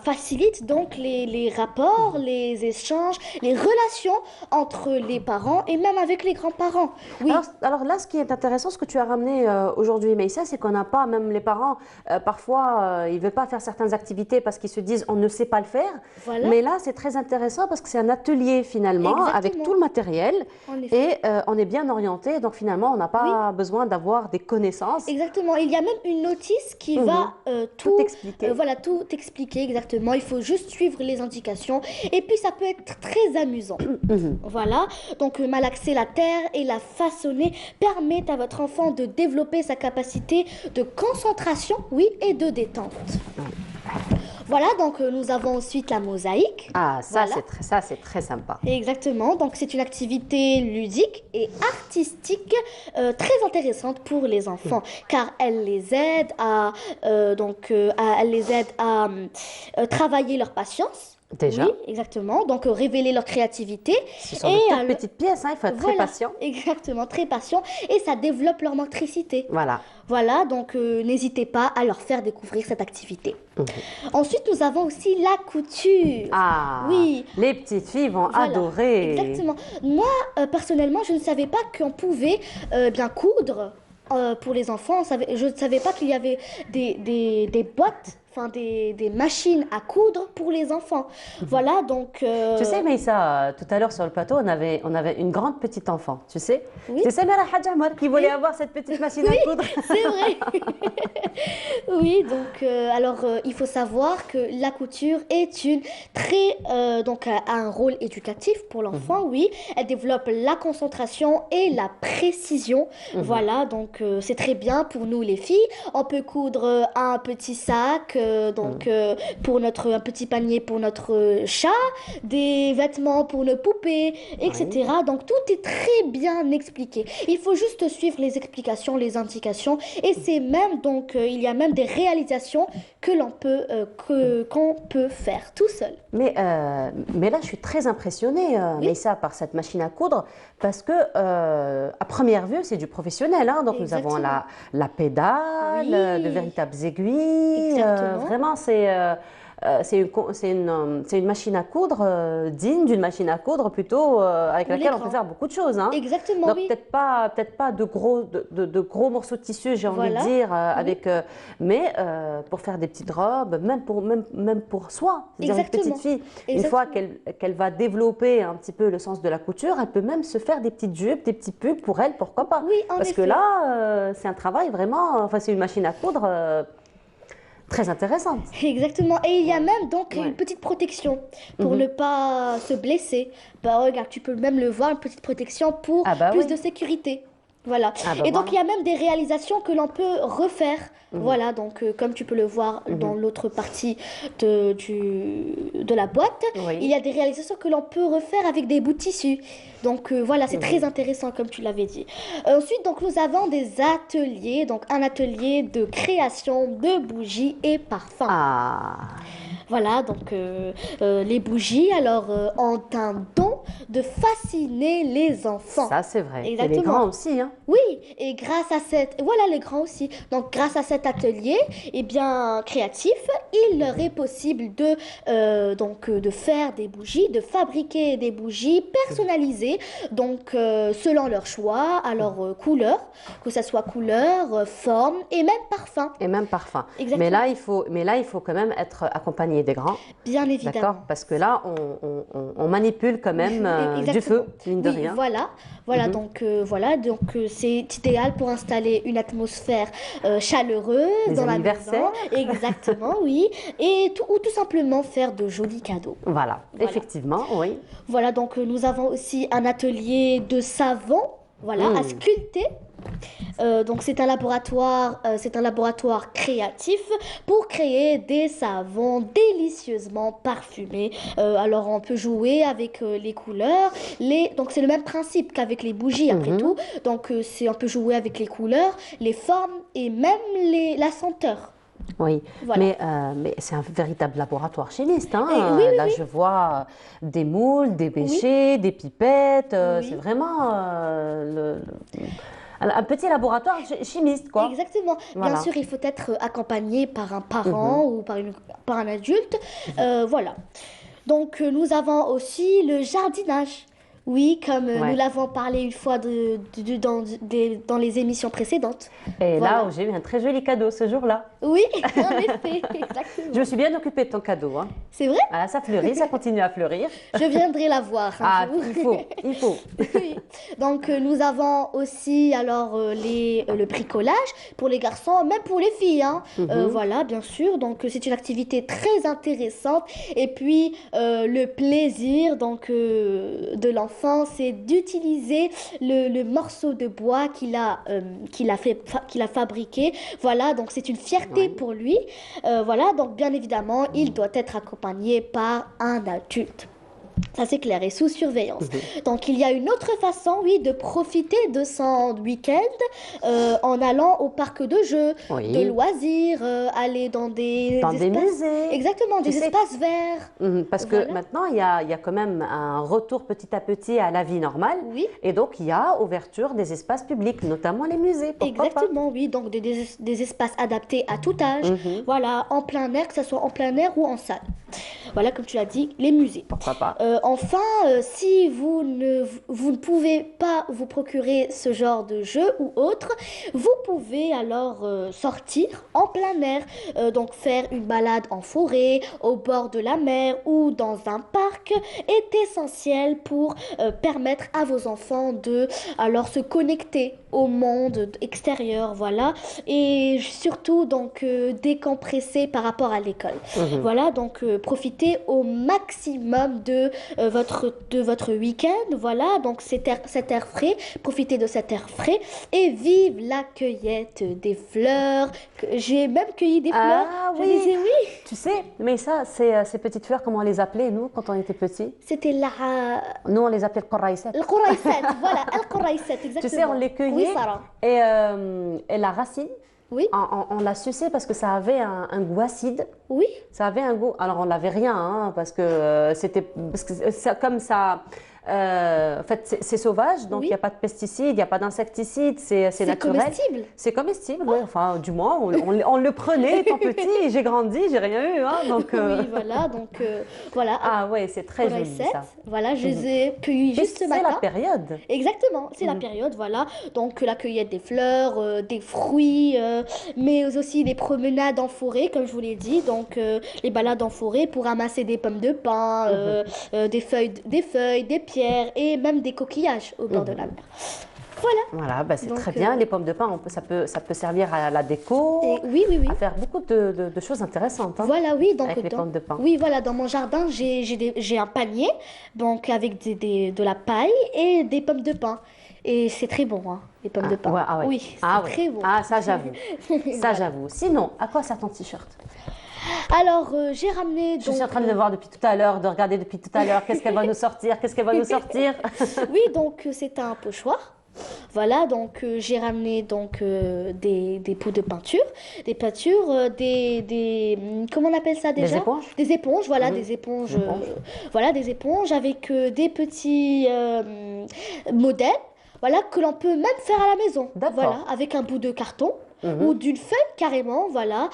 Speaker 4: facilite donc les rapports, les échanges, les relations entre les parents et même avec les grands-parents. Oui.
Speaker 3: Alors là, ce qui est intéressant, ce que tu as ramené aujourd'hui, Meïssa, c'est qu'on n'a pas, même les parents, parfois, ils ne veulent pas faire certaines activités parce qu'ils se disent on ne sait pas le faire.
Speaker 4: Voilà.
Speaker 3: Mais là, c'est très intéressant parce que c'est un atelier finalement avec tout le matériel et on est bien orienté. Donc finalement, on n'a pas besoin d'avoir des connaissances.
Speaker 4: Exactement. Il y a même une notice qui va tout expliquer. Voilà, tout expliquer exactement. Il faut juste suivre les indications et puis ça peut être très amusant. Voilà, donc malaxer la terre et la façonner permet à votre enfant de développer sa capacité de concentration, oui, et de détente. Voilà, donc nous avons ensuite la mosaïque.
Speaker 3: Ah, ça c'est très sympa.
Speaker 4: Exactement, donc c'est une activité ludique et artistique très intéressante pour les enfants car elle les aide à travailler leur patience.
Speaker 3: Déjà.
Speaker 4: Oui, exactement. Donc, révéler leur créativité.
Speaker 3: Ce sont de toutes petites pièces, hein, il faut être très patient.
Speaker 4: Exactement, très patient. Et ça développe leur motricité.
Speaker 3: Voilà.
Speaker 4: Voilà, donc n'hésitez pas à leur faire découvrir cette activité. Ensuite, nous avons aussi la couture.
Speaker 3: Ah,
Speaker 4: oui.
Speaker 3: Les petites filles vont
Speaker 4: Voilà,
Speaker 3: adorer.
Speaker 4: Exactement. Moi, personnellement, je ne savais pas qu'on pouvait bien coudre pour les enfants. Je ne savais pas qu'il y avait des boîtes, enfin des machines à coudre pour les enfants. Voilà, donc...
Speaker 3: Tu sais, Maïssa, tout à l'heure sur le plateau, on avait une grande petite enfant, tu sais.
Speaker 4: Oui.
Speaker 3: C'est Samira Hadjamar qui voulait avoir cette petite machine à coudre.
Speaker 4: C'est vrai. Oui, donc il faut savoir que la couture est donc a un rôle éducatif pour l'enfant, oui. Elle développe la concentration et la précision. Voilà, donc c'est très bien pour nous les filles. On peut coudre un petit sac, un petit panier pour notre chat, des vêtements pour nos poupées, etc. Donc tout est très bien expliqué. Il faut juste suivre les explications, les indications, et c'est même donc il y a même des réalisations qu'on peut faire tout seul.
Speaker 3: Mais là, je suis très impressionnée, Maïssa, par cette machine à coudre, parce que à première vue, c'est du professionnel. Hein, donc nous avons la pédale, de véritables aiguilles. Vraiment, c'est une machine à coudre digne d'une machine à coudre plutôt avec laquelle on peut faire beaucoup de choses. Hein.
Speaker 4: Exactement.
Speaker 3: Donc peut-être pas de gros morceaux de tissu, j'ai envie de dire, mais pour faire des petites robes, même pour soi. C'est-à-dire une petite fille, une fois qu'elle va développer un petit peu le sens de la couture, elle peut même se faire des petites jupes, des petits pulls pour elle, pourquoi pas.
Speaker 4: Oui,
Speaker 3: parce que là, c'est un travail vraiment, enfin c'est une machine à coudre très intéressante.
Speaker 4: Exactement. Et il y a même donc une petite protection pour ne pas se blesser. Bah regarde, tu peux même le voir, une petite protection pour plus de sécurité. Voilà. Et donc il y a même des réalisations que l'on peut refaire. Voilà, donc comme tu peux le voir dans l'autre partie de la boîte, il y a des réalisations que l'on peut refaire avec des bouts de tissu. Donc voilà, c'est très intéressant comme tu l'avais dit. Ensuite, donc nous avons des ateliers, donc un atelier de création de bougies et parfums. Voilà, donc les bougies, alors, ont un don de fasciner les enfants.
Speaker 3: Ça, c'est vrai.
Speaker 4: Exactement.
Speaker 3: Et les grands aussi, hein.
Speaker 4: Oui, et grâce à les grands aussi. Donc, grâce à cet atelier, bien, créatif, il leur est possible de faire des bougies, de fabriquer des bougies personnalisées, donc, selon leur choix, à leur couleur, que ce soit couleur, forme et même parfum.
Speaker 3: Exactement. Mais là, il faut quand même être accompagné des grands.
Speaker 4: Bien évidemment.
Speaker 3: D'accord, parce que là, on manipule quand même du feu, mine de rien.
Speaker 4: Voilà, donc c'est idéal pour installer une atmosphère chaleureuse dans la maison. Exactement, oui. Ou tout simplement faire de jolis cadeaux.
Speaker 3: Voilà, effectivement, oui.
Speaker 4: Voilà, donc nous avons aussi un atelier de savon, à sculpter. Donc c'est un laboratoire créatif pour créer des savons délicieusement parfumés. Alors on peut jouer avec les couleurs, donc c'est le même principe qu'avec les bougies après tout. Donc on peut jouer avec les couleurs, les formes et même la senteur.
Speaker 3: Oui, mais c'est un véritable laboratoire chimiste. Hein. Là, je vois des moules, des bêchers, des pipettes. C'est vraiment un petit laboratoire chimiste, quoi.
Speaker 4: Exactement. Bien sûr, il faut être accompagné par un parent ou par un adulte. Voilà. Donc, nous avons aussi le jardinage. Oui, comme nous l'avons parlé une fois dans les émissions précédentes.
Speaker 3: Et là, j'ai eu un très joli cadeau ce jour-là.
Speaker 4: Oui, en effet, exactement.
Speaker 3: Je me suis bien occupée de ton cadeau. Hein.
Speaker 4: C'est vrai?
Speaker 3: Ça fleurit, ça continue à fleurir.
Speaker 4: Je viendrai la voir un jour.
Speaker 3: Il faut.
Speaker 4: Oui. Donc, nous avons aussi le bricolage pour les garçons, même pour les filles. Hein. Voilà, bien sûr. Donc, c'est une activité très intéressante. Et puis, le plaisir de l'enfant, c'est d'utiliser le morceau de bois qu'il a fabriqué. Voilà, donc c'est une fierté pour lui. Voilà, donc bien évidemment, il doit être accompagné par un adulte. Ça c'est clair, et sous surveillance. Donc il y a une autre façon, oui, de profiter de son week-end en allant au parc de jeux, de loisirs, aller dans des
Speaker 3: musées.
Speaker 4: Exactement, des espaces verts.
Speaker 3: Parce que maintenant, il y a quand même un retour petit à petit à la vie normale.
Speaker 4: Oui.
Speaker 3: Et donc, il y a ouverture des espaces publics, notamment les musées.
Speaker 4: Exactement, oui. Donc, des espaces adaptés à tout âge. Voilà, en plein air, que ce soit en plein air ou en salle. Voilà, comme tu l'as dit, les musées.
Speaker 3: Pourquoi pas.
Speaker 4: Enfin, si vous ne pouvez pas vous procurer ce genre de jeu ou autre, vous pouvez alors sortir en plein air. Donc, faire une balade en forêt, au bord de la mer ou dans un parc est essentiel pour permettre à vos enfants de alors se connecter au monde extérieur, voilà, et surtout donc décompresser par rapport à l'école. Voilà, donc profitez au maximum de votre week-end, voilà, donc cet air frais, profitez de cet air frais et vive la cueillette des fleurs. J'ai même cueilli des fleurs. Je disais oui.
Speaker 3: Tu sais, mais ça, ces petites fleurs, comment on les appelait, nous, quand on était petits?
Speaker 4: C'était la...
Speaker 3: Nous, on les appelait le qoraïsat.
Speaker 4: Le qoraïsat, voilà, le qoraïsat, exactement.
Speaker 3: Tu sais, on les cueillait
Speaker 4: oui, Sarah.
Speaker 3: Et la racine,
Speaker 4: oui.
Speaker 3: on l'a sucée parce que ça avait un goût acide.
Speaker 4: Oui.
Speaker 3: Ça avait un goût... Alors, on n'avait rien, hein, parce que comme ça... en fait, c'est sauvage, donc il n'y a pas de pesticides, il n'y a pas d'insecticides, c'est naturel.
Speaker 4: C'est comestible.
Speaker 3: C'est comestible, oui. Enfin, du moins, on le prenait étant petit. J'ai grandi, j'ai rien eu, hein, donc.
Speaker 4: Oui, voilà, donc voilà.
Speaker 3: Ah ouais, c'est très joli ça.
Speaker 4: Voilà, je les ai cueillis juste ce matin.
Speaker 3: C'est la période.
Speaker 4: Exactement, c'est la période, voilà. Donc la cueillette des fleurs, des fruits, mais aussi des promenades en forêt, comme je vous l'ai dit. Donc les balades en forêt pour ramasser des pommes de pin, des feuilles, des pierres et même des coquillages au bord de la mer. Voilà.
Speaker 3: Voilà, bah c'est très bien. Les pommes de pin, ça peut servir à la déco, à faire beaucoup de choses intéressantes. Hein,
Speaker 4: voilà, oui. Donc,
Speaker 3: avec les pommes de pin.
Speaker 4: Oui, voilà, dans mon jardin, j'ai un panier donc avec de la paille et des pommes de pin. Et c'est très bon, hein, les pommes de pin.
Speaker 3: Ouais, ah ouais.
Speaker 4: Oui, c'est très bon.
Speaker 3: Ah, ça j'avoue. Ça j'avoue. Sinon, à quoi sert ton t-shirt?
Speaker 4: Alors, j'ai ramené...
Speaker 3: Je suis en train de voir depuis tout à l'heure, de regarder depuis tout à l'heure. Qu'est-ce qu'elle va nous sortir? Qu'est-ce qu'elle va nous sortir?
Speaker 4: Oui, donc c'est un pochoir. Voilà, donc j'ai ramené donc des pots de peinture, des peintures, comment on appelle ça déjà?
Speaker 3: Des éponges.
Speaker 4: Des éponges, voilà, des éponges. Voilà, des éponges avec des petits modèles, voilà, que l'on peut même faire à la maison. Voilà, avec un bout de carton. Ou d'une feuille carrément, voilà,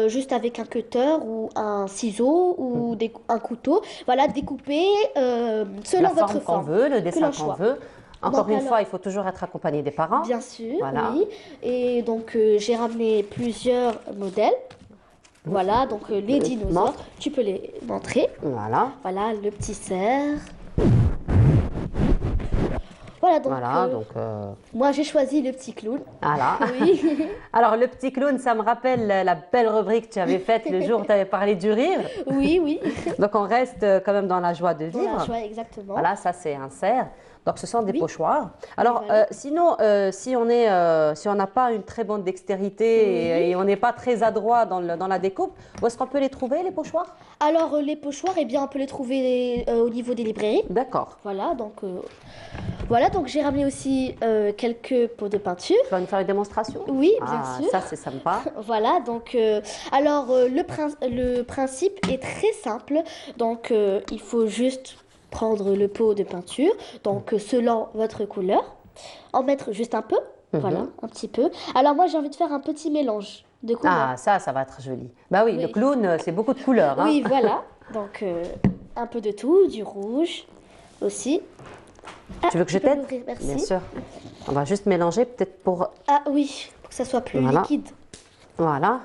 Speaker 4: juste avec un cutter ou un ciseau ou un couteau, voilà, découper selon votre forme
Speaker 3: qu'on veut, le dessin qu'on veut. Encore une fois, il faut toujours être accompagné des parents.
Speaker 4: Bien sûr,
Speaker 3: voilà.
Speaker 4: Oui. Et donc, j'ai ramené plusieurs modèles. Voilà, donc les dinosaures, tu peux les montrer.
Speaker 3: Voilà.
Speaker 4: Voilà, le petit cerf. Voilà, donc, moi j'ai choisi le petit clown.
Speaker 3: Voilà.
Speaker 4: Oui.
Speaker 3: Alors le petit clown, ça me rappelle la belle rubrique que tu avais faite le jour où tu avais parlé du rire.
Speaker 4: Oui, oui.
Speaker 3: Donc on reste quand même dans la joie de vivre.
Speaker 4: Dans la joie, exactement.
Speaker 3: Voilà, ça c'est un cerf. Donc ce sont des pochoirs. Alors sinon, si on n'a pas une très bonne dextérité et on n'est pas très adroit dans la découpe, où est-ce qu'on peut les trouver, les pochoirs?
Speaker 4: Alors les pochoirs, eh bien on peut les trouver au niveau des librairies.
Speaker 3: D'accord.
Speaker 4: Voilà, donc j'ai ramené aussi quelques pots de peinture.
Speaker 3: Tu vas nous faire une démonstration?
Speaker 4: Oui, bien sûr.
Speaker 3: Ça c'est sympa.
Speaker 4: Voilà, donc alors le principe est très simple. Donc il faut juste prendre le pot de peinture, donc selon votre couleur, en mettre juste un peu, voilà, un petit peu. Alors moi j'ai envie de faire un petit mélange de couleurs.
Speaker 3: Ah, ça va être joli. Bah oui, le clown, c'est beaucoup de couleurs. Hein.
Speaker 4: Oui, voilà, donc un peu de tout, du rouge aussi.
Speaker 3: Tu veux que je t'aide?
Speaker 4: Merci.
Speaker 3: Bien sûr. On va juste mélanger peut-être pour...
Speaker 4: Ah oui, pour que ça soit plus liquide.
Speaker 3: Voilà.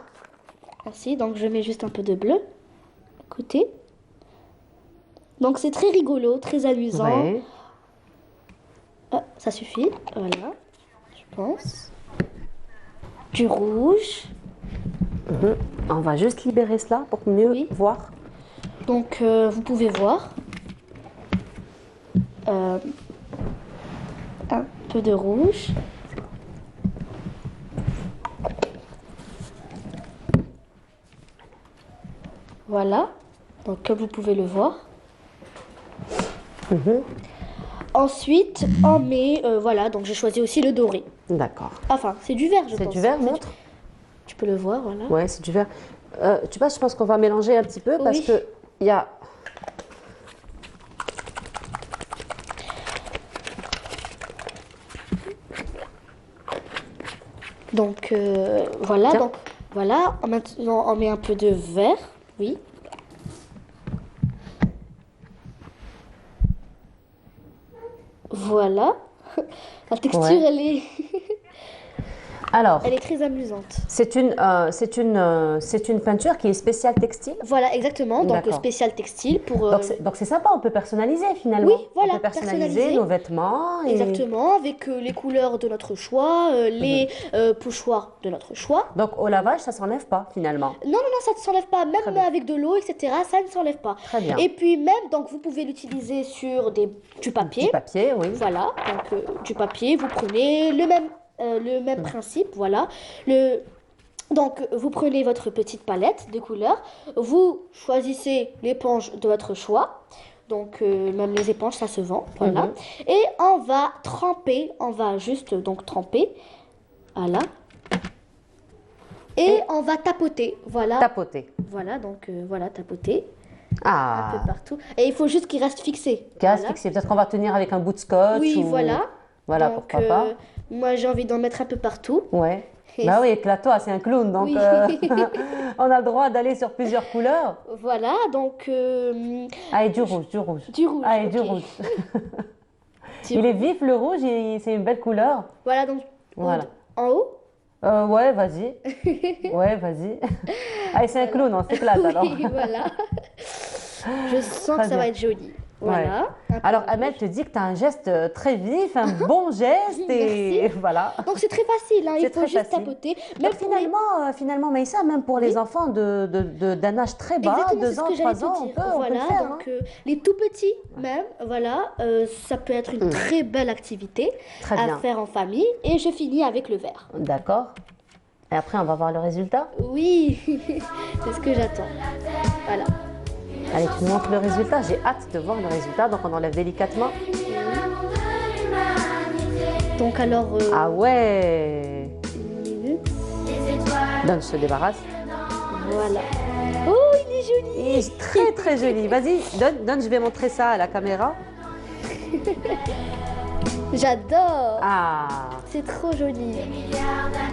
Speaker 4: Merci, donc je mets juste un peu de bleu à côté. Donc c'est très rigolo, très amusant.
Speaker 3: Ouais.
Speaker 4: Ah, ça suffit, voilà, je pense. Du rouge.
Speaker 3: On va juste libérer cela pour mieux voir.
Speaker 4: Donc vous pouvez voir. Un peu de rouge. Voilà, donc comme vous pouvez le voir. Ensuite, on met, voilà, donc j'ai choisi aussi le doré.
Speaker 3: D'accord.
Speaker 4: Enfin, c'est du vert, je pense.
Speaker 3: C'est du vert, montre.
Speaker 4: Tu peux le voir, voilà.
Speaker 3: Ouais, c'est du vert. Tu vois, je pense qu'on va mélanger un petit peu parce que il y a...
Speaker 4: Donc, voilà. Donc, voilà. Maintenant, on met un peu de vert. Oui. Voilà. La texture, elle est...
Speaker 3: Alors,
Speaker 4: elle est très amusante.
Speaker 3: C'est une peinture qui est spéciale textile?
Speaker 4: Voilà, exactement. Donc, spéciale textile pour...
Speaker 3: Donc, c'est sympa, on peut personnaliser finalement.
Speaker 4: Oui, voilà.
Speaker 3: On peut personnaliser nos vêtements. Et...
Speaker 4: Exactement, avec les couleurs de notre choix, les pochoirs de notre choix.
Speaker 3: Donc, au lavage, ça ne s'enlève pas finalement?
Speaker 4: Non, non, non, ça ne s'enlève pas. Même avec de l'eau, etc., ça ne s'enlève pas.
Speaker 3: Très bien.
Speaker 4: Et puis même, donc, vous pouvez l'utiliser sur du papier.
Speaker 3: Du papier, oui.
Speaker 4: Voilà, donc du papier, vous prenez le même principe, voilà. Donc, vous prenez votre petite palette de couleurs, vous choisissez l'éponge de votre choix. Donc, même les éponges, ça se vend, voilà. Et on va tremper, on va juste donc tremper, voilà. Et on va tapoter, voilà.
Speaker 3: Tapoter.
Speaker 4: Voilà, donc voilà, tapoter.
Speaker 3: Ah.
Speaker 4: Un peu partout. Et il faut juste qu'il reste fixé.
Speaker 3: Qu'il reste fixé. Peut-être qu'on va tenir avec un bout de scotch.
Speaker 4: Oui,
Speaker 3: ou...
Speaker 4: voilà.
Speaker 3: Voilà,
Speaker 4: donc,
Speaker 3: pourquoi pas.
Speaker 4: Moi, j'ai envie d'en mettre un peu partout.
Speaker 3: Ouais. Bah oui, éclate-toi, c'est un clown, donc
Speaker 4: Oui.
Speaker 3: on a le droit d'aller sur plusieurs couleurs.
Speaker 4: Voilà, donc...
Speaker 3: Allez, du rouge, du rouge.
Speaker 4: Du rouge,
Speaker 3: Allez, du rouge. Il est vif, le rouge, c'est une belle couleur.
Speaker 4: Voilà, donc
Speaker 3: voilà.
Speaker 4: En haut
Speaker 3: ouais, vas-y. Ouais, vas-y. Allez, c'est un clown, on s'éclate alors.
Speaker 4: Oui, voilà. Je sens que ça va être joli. Voilà.
Speaker 3: Ouais. Alors, Amel te dit que tu as un geste très vif, un bon geste. Et voilà.
Speaker 4: Donc, c'est très facile, hein. Il faut juste tapoter.
Speaker 3: Même finalement, Maïssa, même pour les enfants d'un âge très bas, 2 ans, 3 ans, on peut le faire.
Speaker 4: Donc, les tout petits, même, voilà, ça peut être une très belle activité à faire en famille. Et je finis avec le vert.
Speaker 3: D'accord. Et après, on va voir le résultat?
Speaker 4: Oui, c'est ce que j'attends. Voilà.
Speaker 3: Allez, tu nous montres le résultat. J'ai hâte de voir le résultat. Donc, on enlève délicatement.
Speaker 4: Donc, alors...
Speaker 3: Ah ouais. Donne, je te débarrasse.
Speaker 4: Voilà. Oh, il est joli.
Speaker 3: Il est très, très joli. Vas-y, donne, je vais montrer ça à la caméra.
Speaker 4: J'adore.
Speaker 3: Ah.
Speaker 4: C'est trop joli.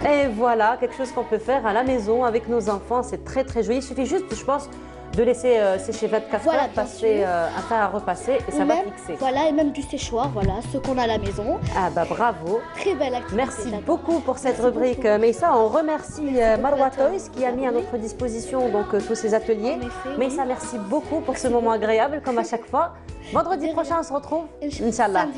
Speaker 3: Et voilà, quelque chose qu'on peut faire à la maison avec nos enfants. C'est très, très joli. Il suffit juste, je pense, de laisser sécher 24 heures, passer un temps à repasser et ça va fixer.
Speaker 4: Voilà, et même du séchoir, voilà, ce qu'on a à la maison.
Speaker 3: Ah bah bravo.
Speaker 4: Très belle activité.
Speaker 3: Merci beaucoup pour cette rubrique. Maïssa, on remercie Marwa Toys qui a mis à notre disposition donc tous ces ateliers. Maïssa, merci beaucoup pour ce moment agréable comme à chaque fois. Vendredi prochain, on se retrouve. Inch'Allah.